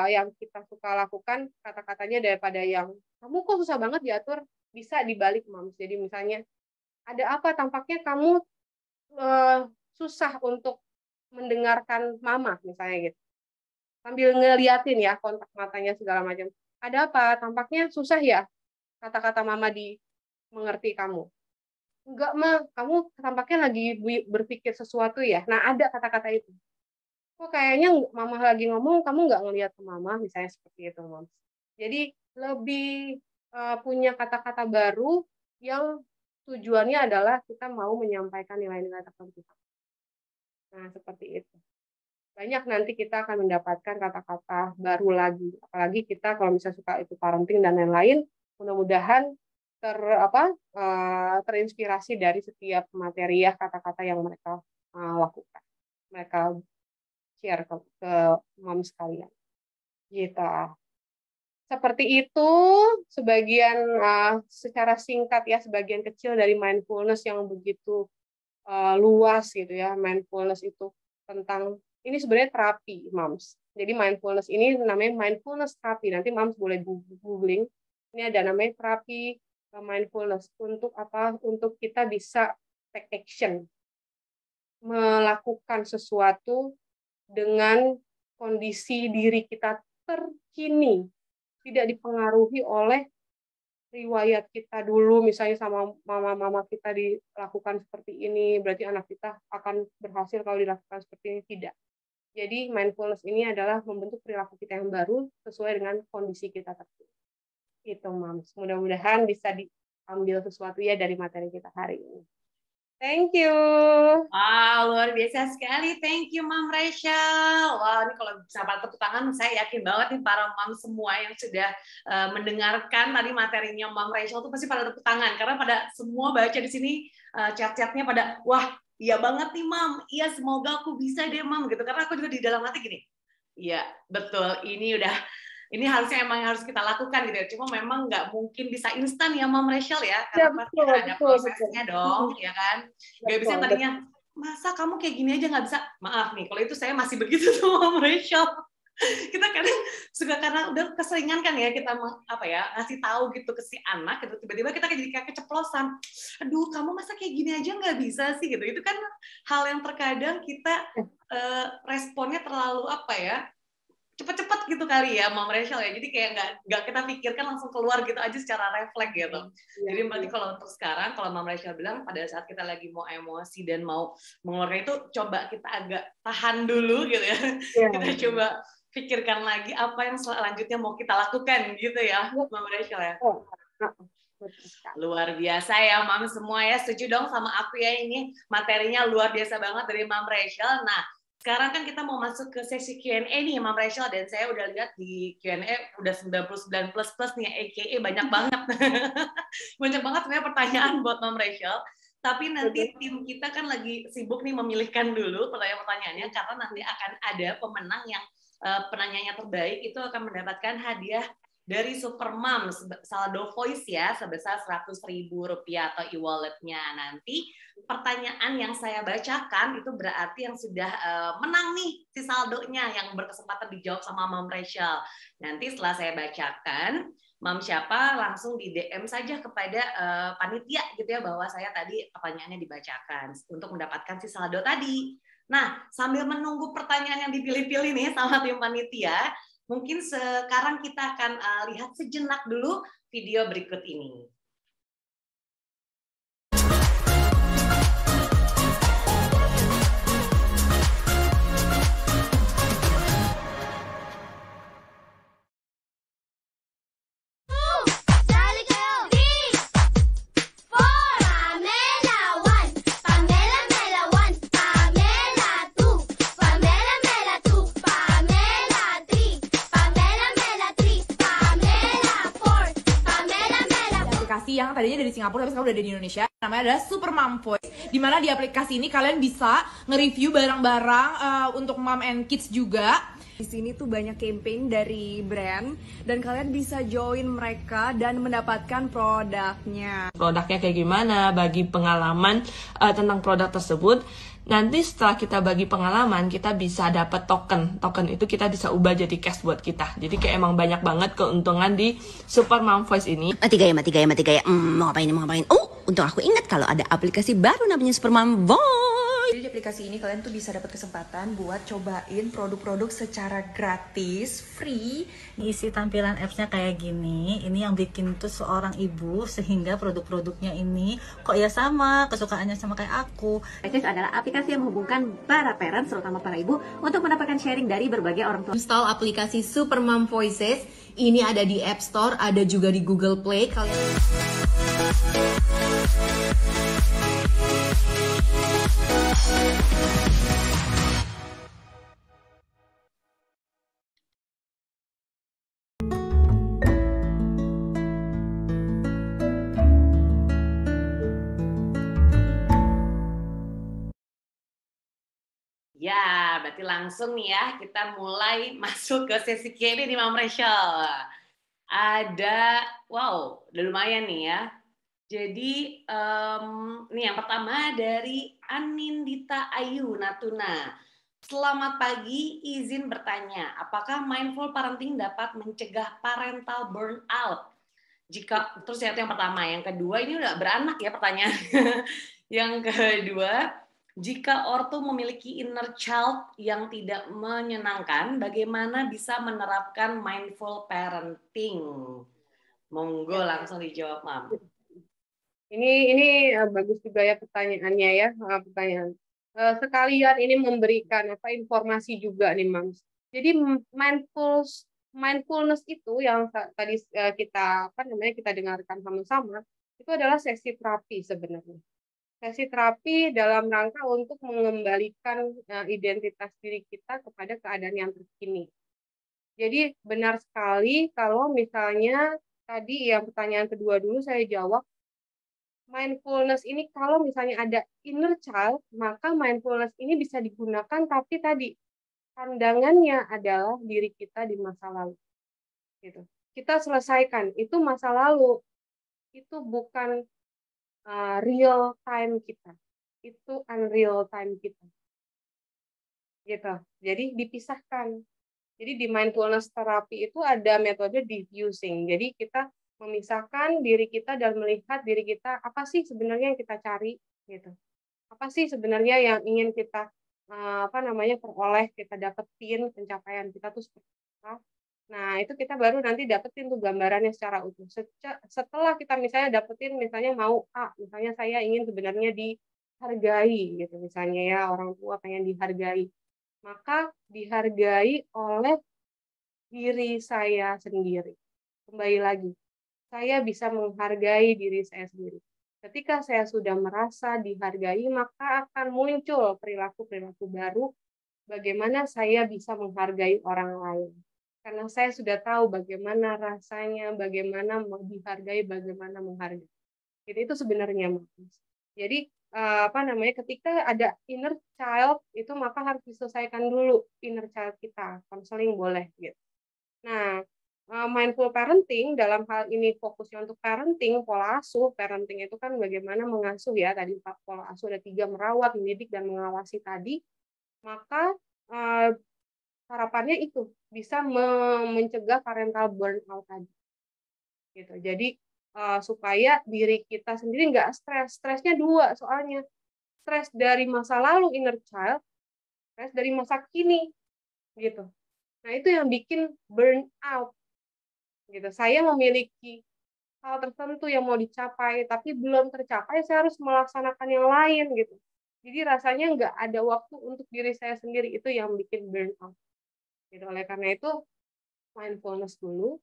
yang kita suka lakukan kata-katanya daripada yang kamu kok susah banget diatur, bisa dibalik, Mams. Jadi misalnya ada apa, tampaknya kamu susah untuk mendengarkan mama misalnya gitu. Sambil ngeliatin ya kontak matanya segala macam. Ada apa? Tampaknya susah ya kata-kata mama mengerti kamu. Enggak, Ma, kamu tampaknya lagi berpikir sesuatu ya. Nah, ada kata-kata itu. Kok kayaknya mama lagi ngomong, kamu nggak ngelihat ke mama, misalnya seperti itu, Mams. Jadi lebih punya kata-kata baru yang tujuannya adalah kita mau menyampaikan nilai-nilai tertentu. Nah, seperti itu. Banyak nanti kita akan mendapatkan kata-kata baru lagi. Apalagi kita kalau misalnya suka itu parenting dan lain-lain, mudah-mudahan terinspirasi dari setiap materi ya kata-kata yang mereka lakukan. Mereka share ke mom sekalian. Gitu. Seperti itu sebagian secara singkat ya, sebagian kecil dari mindfulness yang begitu luas gitu ya. Mindfulness itu tentang, ini sebenarnya terapi, Moms. Jadi mindfulness ini namanya mindfulness terapi. Nanti Moms boleh googling. Ini ada namanya terapi mindfulness. Untuk apa? Untuk kita bisa take action. Melakukan sesuatu dengan kondisi diri kita terkini. Tidak dipengaruhi oleh riwayat kita dulu, misalnya sama mama-mama kita dilakukan seperti ini, berarti anak kita akan berhasil kalau dilakukan seperti ini. Tidak. Jadi mindfulness ini adalah membentuk perilaku kita yang baru sesuai dengan kondisi kita terkini. Itu, Mams. Mudah-mudahan bisa diambil sesuatu ya dari materi kita hari ini. Thank you. Wow, luar biasa sekali. Thank you, Mam Rachel. Wah, ini kalau bisa tepuk tangan, saya yakin banget nih para mam semua yang sudah mendengarkan tadi materinya Mam Rachel tuh pasti pada tepuk tangan. Karena pada semua baca di sini chat-chatnya pada, wah, iya banget nih, Mam. Iya, semoga aku bisa deh, Mam. Gitu. Karena aku juga di dalam hati gini, iya, betul. Ini harusnya emang harus kita lakukan gitu ya. Cuma memang nggak mungkin bisa instan ya, Mam Rachel ya. Karena pasti ada prosesnya dong, ya kan. Nggak bisa tadinya, masa kamu kayak gini aja nggak bisa? Maaf nih, kalau itu saya masih begitu sama Mam Rachel. Kita kadang suka karena udah keseringan kan ya kita ngasih tahu gitu ke si anak gitu, tiba-tiba kita jadi kayak keceplosan. Aduh, kamu masa kayak gini aja nggak bisa sih gitu. Itu kan hal yang terkadang kita responnya terlalu cepet-cepet gitu kali ya, Mam Rachel ya. Jadi kayak nggak kita pikirkan, langsung keluar gitu aja secara refleks gitu. Jadi berarti kalau untuk sekarang, kalau Mam Rachel bilang pada saat kita lagi mau emosi dan mau mengeluarkan itu, coba kita agak tahan dulu gitu ya. Kita coba pikirkan lagi apa yang selanjutnya mau kita lakukan gitu ya, Mam Rachel ya. Betul sekali. Luar biasa ya Mam semua ya, setuju dong sama aku ya, ini materinya luar biasa banget dari Mam Rachel. Nah, sekarang kan kita mau masuk ke sesi Q&A nih Mam Rachel, dan saya udah lihat di Q&A udah 99 plus nih, aka banyak banget. Banyak banget sebenarnya pertanyaan buat Mam Rachel. Tapi nanti tim kita kan lagi sibuk nih memilihkan dulu pertanyaan-pertanyaannya, karena nanti akan ada pemenang yang penanyanya terbaik itu akan mendapatkan hadiah dari Supermom saldo voice ya sebesar Rp100.000 atau e-walletnya. Nanti pertanyaan yang saya bacakan itu berarti yang sudah menang nih si saldonya, yang berkesempatan dijawab sama Mam Rachel. Nanti setelah saya bacakan, Mam siapa langsung di DM saja kepada panitia gitu ya, bahwa saya tadi pertanyaannya dibacakan untuk mendapatkan si saldo tadi. Nah, sambil menunggu pertanyaan yang dipilih-pilih nih sama tim panitia, mungkin sekarang kita akan lihat sejenak dulu video berikut ini. Yang tadinya dari Singapura tapi sekarang udah ada di Indonesia, namanya adalah Supermom Voice, dimana di aplikasi ini kalian bisa nge-review barang-barang untuk mom and kids juga. Di sini tuh banyak campaign dari brand dan kalian bisa join mereka dan mendapatkan produknya. Produknya kayak gimana, bagi pengalaman tentang produk tersebut. Nanti setelah kita bagi pengalaman, kita bisa dapat token. Token itu kita bisa ubah jadi cash buat kita. Jadi kayak emang banyak banget keuntungan di Supermom Voice ini. Mati gaya. Mau ngapain? Oh, untung aku ingat kalau ada aplikasi baru namanya Supermom Voice. Jadi di aplikasi ini kalian tuh bisa dapat kesempatan buat cobain produk-produk secara gratis, free. Isi tampilan apps-nya kayak gini. Ini yang bikin tuh seorang ibu, sehingga produk-produknya ini kok ya sama, kesukaannya sama kayak aku. Voices adalah aplikasi yang menghubungkan para parents, terutama para ibu, untuk mendapatkan sharing dari berbagai orang tua. Install aplikasi Supermom Voices. Ini ada di App Store, ada juga di Google Play. Ya, berarti langsung nih ya kita mulai masuk ke sesi Q&A nih Mam Rachel. Ada, wow, udah lumayan nih ya. Jadi, nih yang pertama dari Anindita Ayu Natuna. Selamat pagi, izin bertanya, apakah mindful parenting dapat mencegah parental burnout? Jika, terus yang pertama, yang kedua ini udah beranak ya pertanyaan. Yang kedua, jika ortu memiliki inner child yang tidak menyenangkan, bagaimana bisa menerapkan mindful parenting? Monggo langsung dijawab, Mam. Ini bagus juga ya pertanyaannya ya, pertanyaan. Sekalian ini memberikan informasi juga nih, Mam. Jadi mindfulness itu yang tadi kita kita dengarkan sama-sama, itu adalah sesi terapi sebenarnya. Sesi terapi dalam rangka untuk mengembalikan identitas diri kita kepada keadaan yang terkini. Jadi benar sekali kalau misalnya tadi yang pertanyaan kedua dulu saya jawab, mindfulness ini kalau misalnya ada inner child, maka mindfulness ini bisa digunakan, tapi tadi pandangannya adalah diri kita di masa lalu. Gitu. Kita selesaikan, itu masa lalu, itu bukan real time kita, itu unreal time kita, gitu. Jadi dipisahkan. Jadi di mindfulness terapi itu ada metode diffusing. Jadi kita memisahkan diri kita dan melihat diri kita apa sih sebenarnya yang kita cari, gitu. Apa sih sebenarnya yang ingin kita peroleh, kita dapetin, pencapaian kita tuh seperti apa. Nah, itu kita baru nanti dapetin tuh gambarannya secara utuh. Setelah kita misalnya dapetin, misalnya mau misalnya saya ingin sebenarnya dihargai, gitu. Misalnya ya, orang tua pengen dihargai. Maka dihargai oleh diri saya sendiri. Kembali lagi, saya bisa menghargai diri saya sendiri. Ketika saya sudah merasa dihargai, maka akan muncul perilaku-perilaku baru bagaimana saya bisa menghargai orang lain. Karena saya sudah tahu bagaimana rasanya, bagaimana dihargai, bagaimana menghargai. Itu sebenarnya, Mas. Jadi ketika ada inner child itu maka harus diselesaikan dulu inner child kita. Konseling boleh gitu. Nah, mindful parenting dalam hal ini fokusnya untuk parenting, pola asuh. Parenting itu kan bagaimana mengasuh ya, tadi pola asuh ada 3, merawat, mendidik, dan mengawasi tadi. Maka harapannya itu bisa mencegah parental burnout tadi. Gitu. Jadi supaya diri kita sendiri nggak stres. Stresnya 2 soalnya. Stres dari masa lalu inner child, stres dari masa kini. Gitu. Nah, itu yang bikin burnout. Gitu. Saya memiliki hal tertentu yang mau dicapai, tapi belum tercapai, saya harus melaksanakan yang lain gitu. Jadi rasanya nggak ada waktu untuk diri saya sendiri, itu yang bikin burnout. Gitu. Oleh karena itu, mindfulness dulu,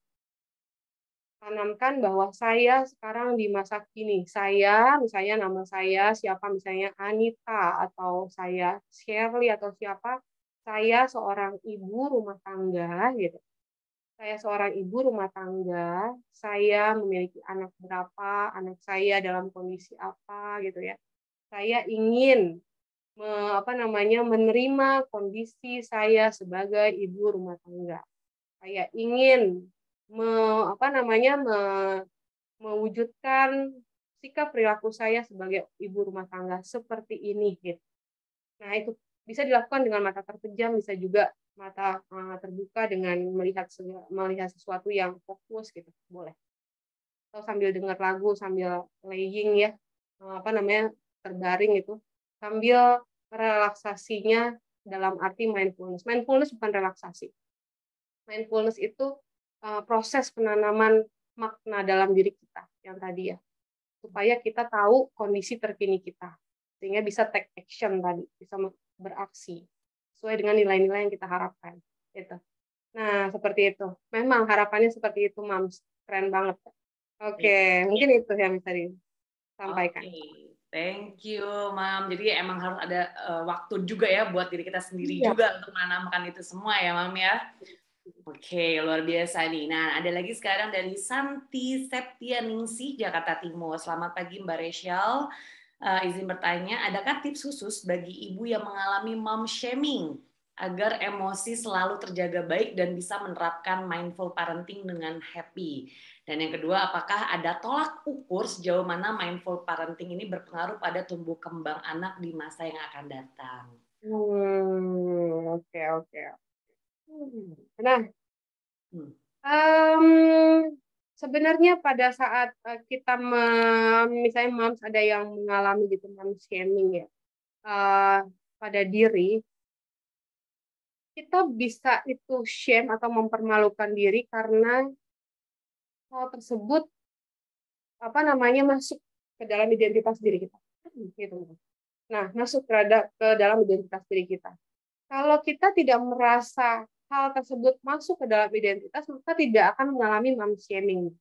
tanamkan bahwa saya sekarang di masa kini. Saya, misalnya nama saya siapa, misalnya Anita, atau saya Shirley, atau siapa, saya seorang ibu rumah tangga gitu. Saya seorang ibu rumah tangga, saya memiliki anak berapa, anak saya dalam kondisi apa gitu ya. Saya ingin menerima kondisi saya sebagai ibu rumah tangga. Saya ingin mewujudkan sikap perilaku saya sebagai ibu rumah tangga seperti ini gitu. Nah, itu bisa dilakukan dengan mata terpejam, bisa juga mata terbuka dengan melihat sesuatu yang fokus gitu, boleh. Atau sambil dengar lagu, sambil laying ya, terbaring itu, sambil relaksasinya dalam arti mindfulness. Mindfulness bukan relaksasi. Mindfulness itu proses penanaman makna dalam diri kita yang tadi ya, supaya kita tahu kondisi terkini kita, sehingga bisa take action tadi, bisa beraksi sesuai dengan nilai-nilai yang kita harapkan. Gitu. Nah, seperti itu. Memang harapannya seperti itu, Mams. Keren banget. Oke, mungkin itu yang bisa disampaikan. Thank you, Mam. Jadi emang harus ada waktu juga ya buat diri kita sendiri juga untuk menanamkan itu semua ya, Mam ya. Oke, luar biasa nih. Nah, ada lagi sekarang dari Santi Septianingsih, Jakarta Timur. Selamat pagi, Mbak Rachel. Izin bertanya, adakah tips khusus bagi ibu yang mengalami mom shaming agar emosi selalu terjaga baik dan bisa menerapkan mindful parenting dengan happy? Dan yang kedua, apakah ada tolak ukur sejauh mana mindful parenting ini berpengaruh pada tumbuh kembang anak di masa yang akan datang? Oke. Nah, sebenarnya pada saat kita misalnya moms ada yang mengalami gitu mom shaming ya pada diri, kita bisa itu shame atau mempermalukan diri karena hal tersebut masuk ke dalam identitas diri kita gitu. Nah, masuk ke dalam identitas diri kita. Kalau kita tidak merasa hal tersebut masuk ke dalam identitas, maka tidak akan mengalami mom shaming.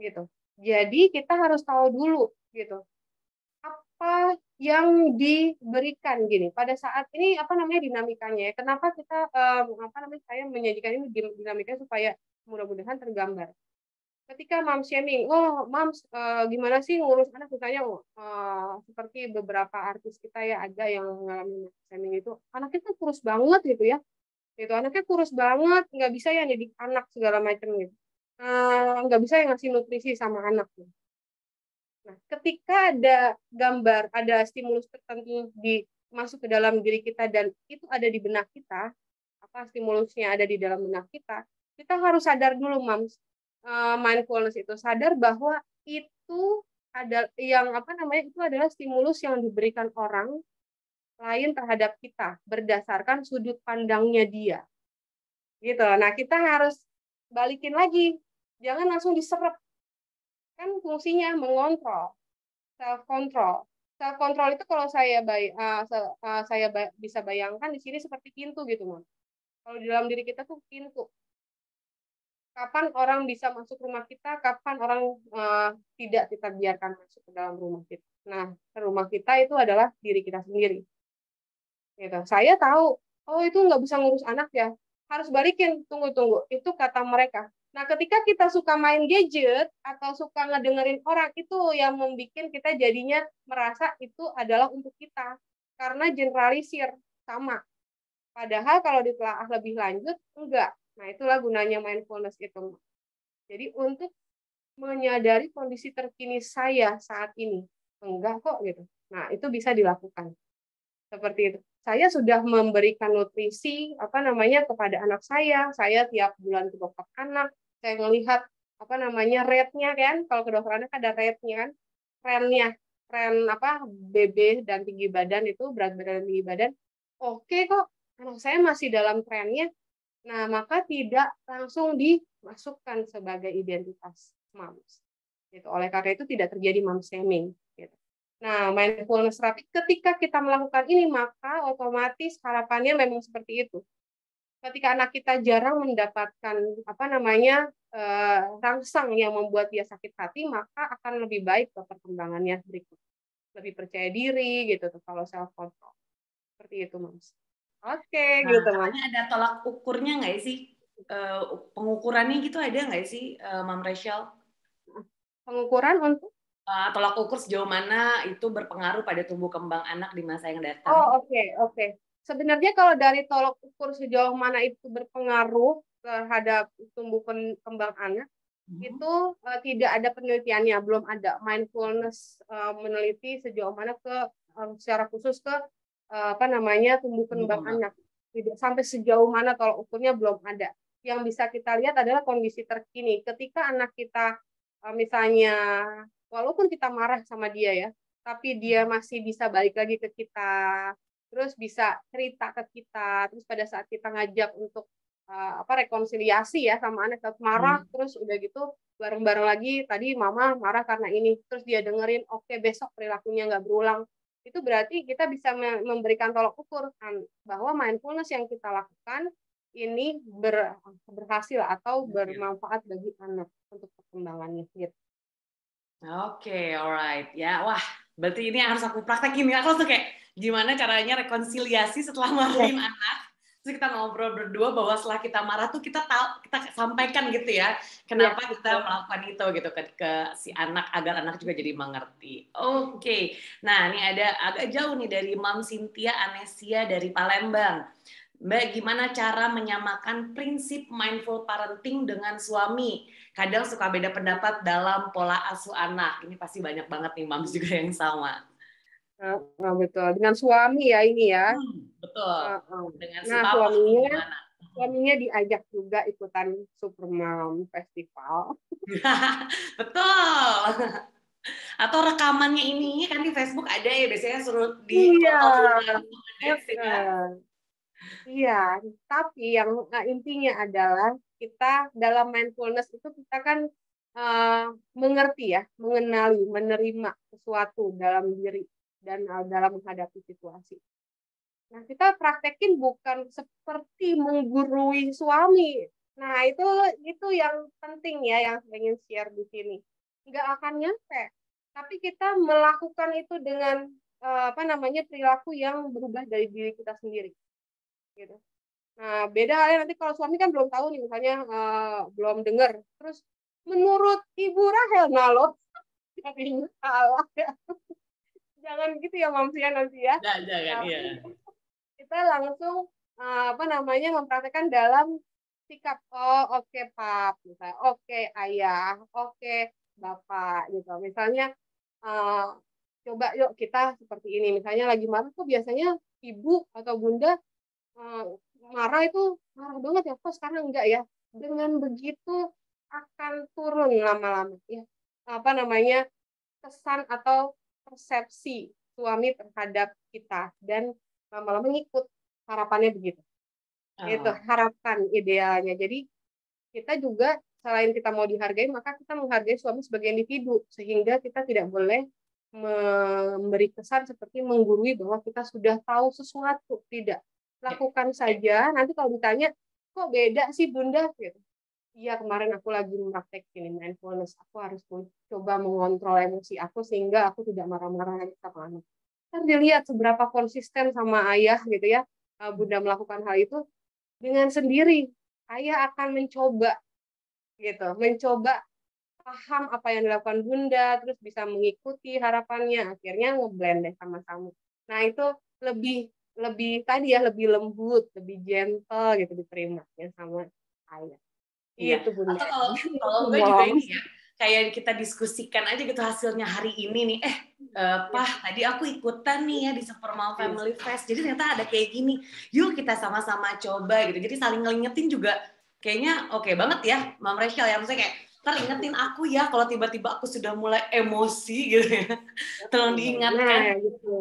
Gitu. Jadi kita harus tahu dulu gitu. Apa yang diberikan gini. Pada saat ini dinamikanya ya. Kenapa kita saya menyajikan ini dinamikanya supaya mudah-mudahan tergambar. Ketika mom shaming, moms gimana sih ngurus anak, misalnya seperti beberapa artis kita ya ada yang mengalami shaming itu, anaknya kan kurus banget gitu ya, itu anaknya kurus banget, nggak bisa ya didik anak segala macam gitu, nggak bisa yang ngasih nutrisi sama anak. Nah, ketika ada gambar, ada stimulus tertentu masuk ke dalam diri kita dan itu ada di benak kita, apa stimulusnya ada di dalam benak kita harus sadar dulu, moms. Mindfulness itu sadar bahwa itu ada yang itu adalah stimulus yang diberikan orang lain terhadap kita berdasarkan sudut pandangnya dia gitu. Nah, kita harus balikin lagi, jangan langsung diserap, kan fungsinya mengontrol, self control itu kalau saya bisa bayangkan di sini seperti pintu gitu, Mas. Kalau di dalam diri kita tuh pintu. kapan orang bisa masuk rumah kita, kapan orang tidak kita biarkan masuk ke dalam rumah kita. Nah, rumah kita itu adalah diri kita sendiri. Gitu. Saya tahu, oh itu nggak bisa ngurus anak ya, harus balikin, tunggu, itu kata mereka. Nah, ketika kita suka main gadget atau suka ngedengerin orang, itu yang membuat kita jadinya merasa itu adalah untuk kita. Karena generalisir, sama. Padahal kalau ditelaah lebih lanjut, enggak. Nah, itulah gunanya mindfulness itu. Jadi untuk menyadari kondisi terkini saya saat ini. Enggak kok gitu. Nah, itu bisa dilakukan. Seperti itu. Saya sudah memberikan nutrisi kepada anak saya. Saya tiap bulan ke dokter anak, saya melihat rate-nya kan, kalau ke dokter anak ada rate-nya kan, tren BB dan tinggi badan itu, berat badan dan tinggi badan. Oke kok, anak saya masih dalam trennya. Nah, maka tidak langsung dimasukkan sebagai identitas moms. Gitu. Oleh karena itu tidak terjadi mom shaming. Gitu. Nah, mindfulness therapy ketika kita melakukan ini, maka otomatis harapannya memang seperti itu. Ketika anak kita jarang mendapatkan rangsang yang membuat dia sakit hati, maka akan lebih baik ke perkembangannya berikut. Lebih percaya diri gitu tuh kalau self control. Seperti itu, Mams. Oke, gitu, Mams. Ada tolak ukurnya nggak sih? Pengukurannya gitu ada nggak sih, Mam Rachel? Pengukuran untuk? Tolak ukur sejauh mana itu berpengaruh pada tumbuh kembang anak di masa yang datang? Oh, oke. Sebenarnya kalau dari tolak ukur sejauh mana itu berpengaruh terhadap tumbuh kembang anak, itu tidak ada penelitiannya, belum ada. Mindfulness meneliti sejauh mana secara khusus ke tumbuh kembang anak. Tidak sampai sejauh mana tolak ukurnya belum ada. Yang bisa kita lihat adalah kondisi terkini. Ketika anak kita misalnya walaupun kita marah sama dia ya, tapi dia masih bisa balik lagi ke kita, terus bisa cerita ke kita, terus pada saat kita ngajak untuk rekonsiliasi ya sama anak, marah, terus udah gitu bareng-bareng lagi, tadi mama marah karena ini, terus dia dengerin, oke, besok perilakunya nggak berulang, itu berarti kita bisa memberikan tolak ukur kan, bahwa mindfulness yang kita lakukan ini berhasil atau bermanfaat bagi anak untuk perkembangannya gitu. Oke, alright. Ya, wah, berarti ini harus aku praktekin ya. Aku tuh kayak gimana caranya rekonsiliasi setelah marahin anak. Terus kita ngobrol berdua bahwa setelah kita marah tuh kita sampaikan gitu ya. Kenapa kita melakukan itu gitu ke si anak agar anak juga jadi mengerti. Oke. Nah, ini ada agak jauh nih dari Mam Cynthia Anesia dari Palembang. Mbak, gimana cara menyamakan prinsip mindful parenting dengan suami? Kadang suka beda pendapat dalam pola asuh anak. Ini pasti banyak banget nih moms juga yang sama. Betul. Dengan suami ya ini ya. Betul. Dengan si papa suaminya diajak juga ikutan Supermom Festival. Betul. Atau rekamannya ini kan di Facebook ada ya, biasanya suruh di Iya, tapi yang intinya adalah kita dalam mindfulness itu kita kan mengerti ya, mengenali, menerima sesuatu dalam diri dan dalam menghadapi situasi. Nah, kita praktekin bukan seperti menggurui suami. Nah, itu yang penting ya, yang saya ingin share di sini. Nggak akan nyampe, tapi kita melakukan itu dengan perilaku yang berubah dari diri kita sendiri. Gitu. Nah, beda halnya nanti kalau suami kan belum tahu nih, misalnya belum dengar. Terus menurut Ibu Rahel, loh, jadi salah ya. Jangan gitu ya, Mamsia nanti ya. Jangan, iya. Kita langsung mempraktekkan dalam sikap, oke, Pap, misalnya, oke, Ayah, oke, Bapak, gitu. Misalnya coba yuk kita seperti ini. Misalnya lagi marah tuh biasanya Ibu atau Bunda marah banget ya, kok sekarang enggak ya. Dengan begitu akan turun lama-lama ya kesan atau persepsi suami terhadap kita, dan lama-lama ngikut, harapannya begitu. Itu harapan idealnya. Jadi kita juga selain kita mau dihargai, maka kita menghargai suami sebagai individu, sehingga kita tidak boleh memberi kesan seperti menggurui bahwa kita sudah tahu sesuatu. Tidak. Lakukan saja, nanti kalau ditanya, kok beda sih Bunda? Gitu. iya kemarin aku lagi mempraktekin mindfulness. Aku harus coba mengontrol emosi aku sehingga aku tidak marah-marah lagi sama anak. Kan dilihat seberapa konsisten sama ayah gitu ya. Bunda melakukan hal itu dengan sendiri. Ayah akan mencoba gitu, mencoba paham apa yang dilakukan Bunda, terus bisa mengikuti harapannya, akhirnya ngeblend deh sama-sama. Nah itu lebih lebih tadi ya, lebih lembut, lebih gentle gitu diterimanya sama ayah. Iya. Itu Bunda. Atau kalau enggak juga ini ya, kayak kita diskusikan aja gitu hasilnya hari ini nih. Pah, tadi aku ikutan nih ya di Supermom Family Fest. Jadi ternyata ada kayak gini. Yuk kita sama-sama coba gitu. Jadi saling ngelingetin juga kayaknya oke banget ya, Mam Rachel ya. Maksudnya kayak ingetin aku ya kalau tiba-tiba aku sudah mulai emosi gitu ya. Tolong diingatkan. Nah, gitu.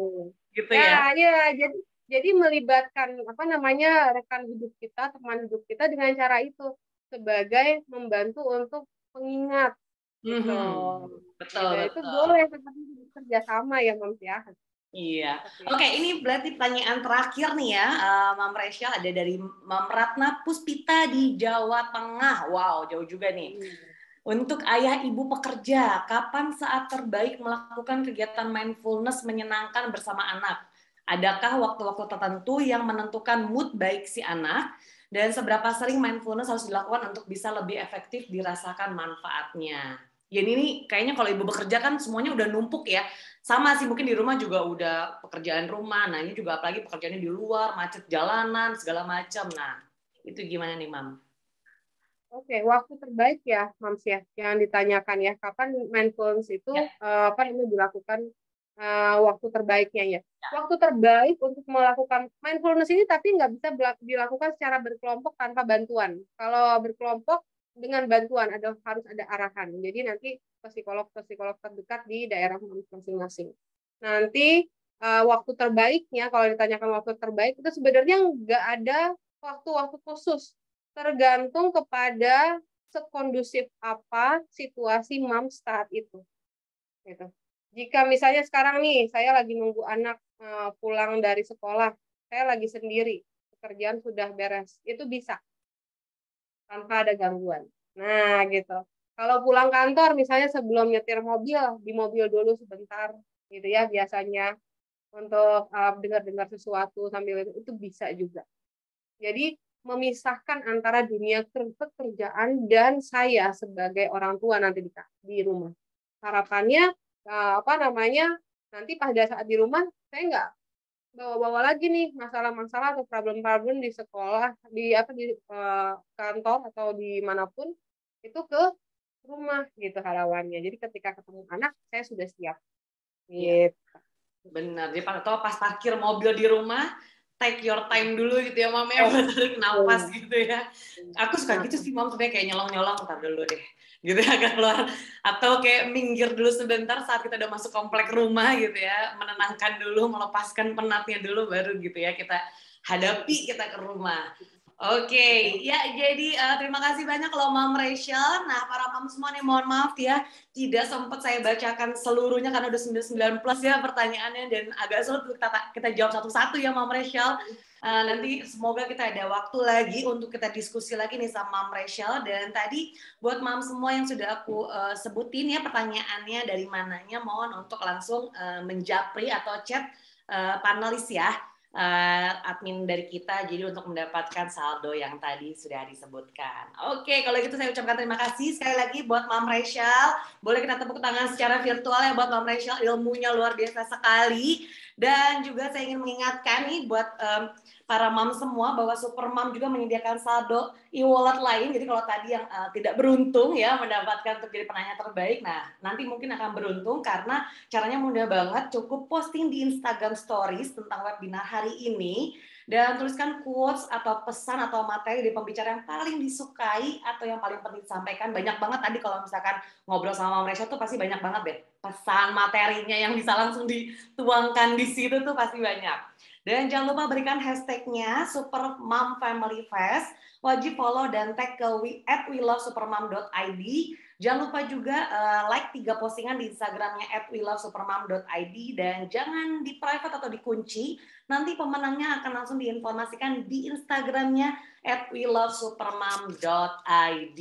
Gitu ya. Ya, jadi melibatkan apa namanya rekan hidup kita, teman hidup kita dengan cara itu sebagai membantu untuk pengingat. Gitu. Betul, Gitu. betul. Itu boleh tetapi kerjasama ya, Mam ya. Iya. Oke, ini berarti pertanyaan terakhir nih ya, Mam Rachel, ada dari Mam Ratna Puspita di Jawa Tengah. Wow, jauh juga nih. Untuk ayah ibu pekerja, kapan saat terbaik melakukan kegiatan mindfulness menyenangkan bersama anak? Adakah waktu-waktu tertentu yang menentukan mood baik si anak? Dan seberapa sering mindfulness harus dilakukan untuk bisa lebih efektif dirasakan manfaatnya? Ya ini kayaknya kalau ibu bekerja kan semuanya udah numpuk ya. Sama sih, mungkin di rumah juga udah pekerjaan rumah. Nah ini juga apalagi pekerjaannya di luar, macet jalanan, segala macam. Nah itu gimana nih, Mam? Oke, waktu terbaik ya, Mams ya, yang ditanyakan ya, kapan mindfulness itu apa ini dilakukan waktu terbaiknya ya. Waktu terbaik untuk melakukan mindfulness ini tapi nggak bisa dilakukan secara berkelompok tanpa bantuan. Kalau berkelompok dengan bantuan harus ada arahan. Jadi nanti psikolog terdekat di daerah masing-masing. Nanti waktu terbaiknya, kalau ditanyakan waktu terbaik itu sebenarnya nggak ada waktu-waktu khusus. Tergantung kepada sekondusif apa situasi mam saat itu. Gitu. Jika misalnya sekarang nih, saya lagi nunggu anak pulang dari sekolah, saya lagi sendiri, pekerjaan sudah beres, itu bisa tanpa ada gangguan. Nah, gitu. Kalau pulang kantor, misalnya sebelum nyetir mobil, di mobil dulu sebentar, gitu ya, biasanya untuk dengar-dengar sesuatu sambil itu bisa juga. Jadi memisahkan antara dunia pekerjaan dan saya sebagai orang tua nanti di rumah. Harapannya nanti pada saat di rumah saya nggak bawa-bawa lagi nih masalah-masalah atau problem-problem di sekolah, di kantor atau dimanapun itu ke rumah gitu harapannya. Jadi ketika ketemu anak saya sudah siap. Gitu. Benar. Jadi pas parkir mobil di rumah, take your time dulu gitu ya, Mam ya, buat tarik nafas gitu ya. Aku suka gitu sih, Mam, sebenarnya kayak nyolong-nyolong, ntar dulu deh. Gitu ya, agak keluar. Atau kayak minggir dulu sebentar saat kita udah masuk komplek rumah gitu ya, menenangkan dulu, melepaskan penatnya dulu, baru gitu ya kita hadapi kita ke rumah. Oke, ya jadi terima kasih banyak loh Mam Rachel. Nah, para mam semua nih mohon maaf ya, tidak sempat saya bacakan seluruhnya karena udah 99 plus ya pertanyaannya dan agak sulit kita jawab satu-satu ya Mam Rachel. Nanti semoga kita ada waktu lagi untuk kita diskusi lagi nih sama Mam Rachel. Dan tadi buat mam semua yang sudah aku sebutin ya pertanyaannya dari mananya, mohon untuk langsung menjapri atau chat panelis ya. Admin dari kita jadi untuk mendapatkan saldo yang tadi sudah disebutkan. Oke, kalau gitu saya ucapkan terima kasih sekali lagi buat Mam Rachel. Boleh kita tepuk tangan secara virtual ya buat Mam Rachel, ilmunya luar biasa sekali. Dan juga saya ingin mengingatkan nih buat para mam semua bahwa Supermom juga menyediakan saldo e-wallet lain. Jadi kalau tadi yang tidak beruntung ya mendapatkan untuk jadi penanya terbaik, nah nanti mungkin akan beruntung karena caranya mudah banget. Cukup posting di Instagram Stories tentang webinar hari ini dan tuliskan quotes atau pesan atau materi di pembicara yang paling disukai atau yang paling penting disampaikan. Banyak banget tadi kalau misalkan ngobrol sama Mam Rachel tuh pasti banyak banget deh pesan materinya yang bisa langsung dituangkan di situ tuh pasti banyak. Dan jangan lupa berikan hashtagnya Supermom Family Fest wajib follow dan tag ke @welovesupermom.id. Jangan lupa juga like 3 postingan di Instagramnya @welovesupermom.id dan jangan di private atau dikunci. Nanti pemenangnya akan langsung diinformasikan di Instagramnya @welovesupermom.id.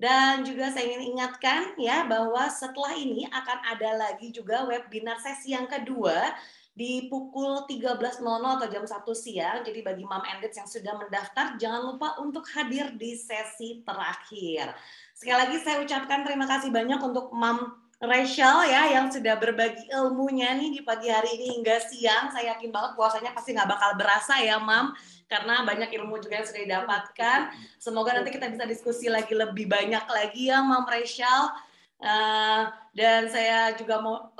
Dan juga saya ingin ingatkan ya bahwa setelah ini akan ada lagi juga webinar sesi yang kedua di pukul 13.00 atau jam 1 siang. Jadi bagi mom and dads yang sudah mendaftar, jangan lupa untuk hadir di sesi terakhir. Sekali lagi saya ucapkan terima kasih banyak untuk Mam Rachel ya yang sudah berbagi ilmunya nih di pagi hari ini hingga siang. Saya yakin banget puasanya pasti nggak bakal berasa ya Mam, karena banyak ilmu juga yang sudah didapatkan. Semoga nanti kita bisa diskusi lagi lebih banyak lagi ya Mam Rachel. Dan saya juga mau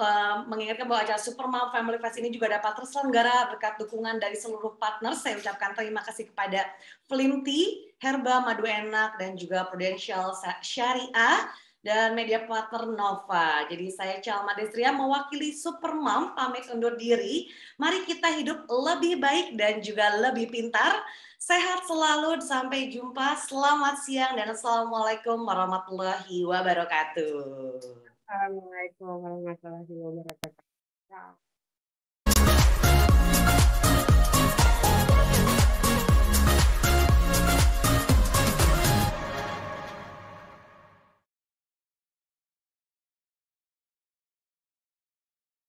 mengingatkan bahwa acara Super Mom Family Fest ini juga dapat terselenggara berkat dukungan dari seluruh partner. Saya ucapkan terima kasih kepada Flimty, Herba Madu Enak, dan juga Prudential Syariah, dan media partner Nova. Jadi saya Chalma Destria mewakili Super Mom pamit undur diri. Mari kita hidup lebih baik dan juga lebih pintar. Sehat selalu, sampai jumpa, selamat siang, dan Assalamualaikum warahmatullahi wabarakatuh. Assalamualaikum warahmatullahi wabarakatuh.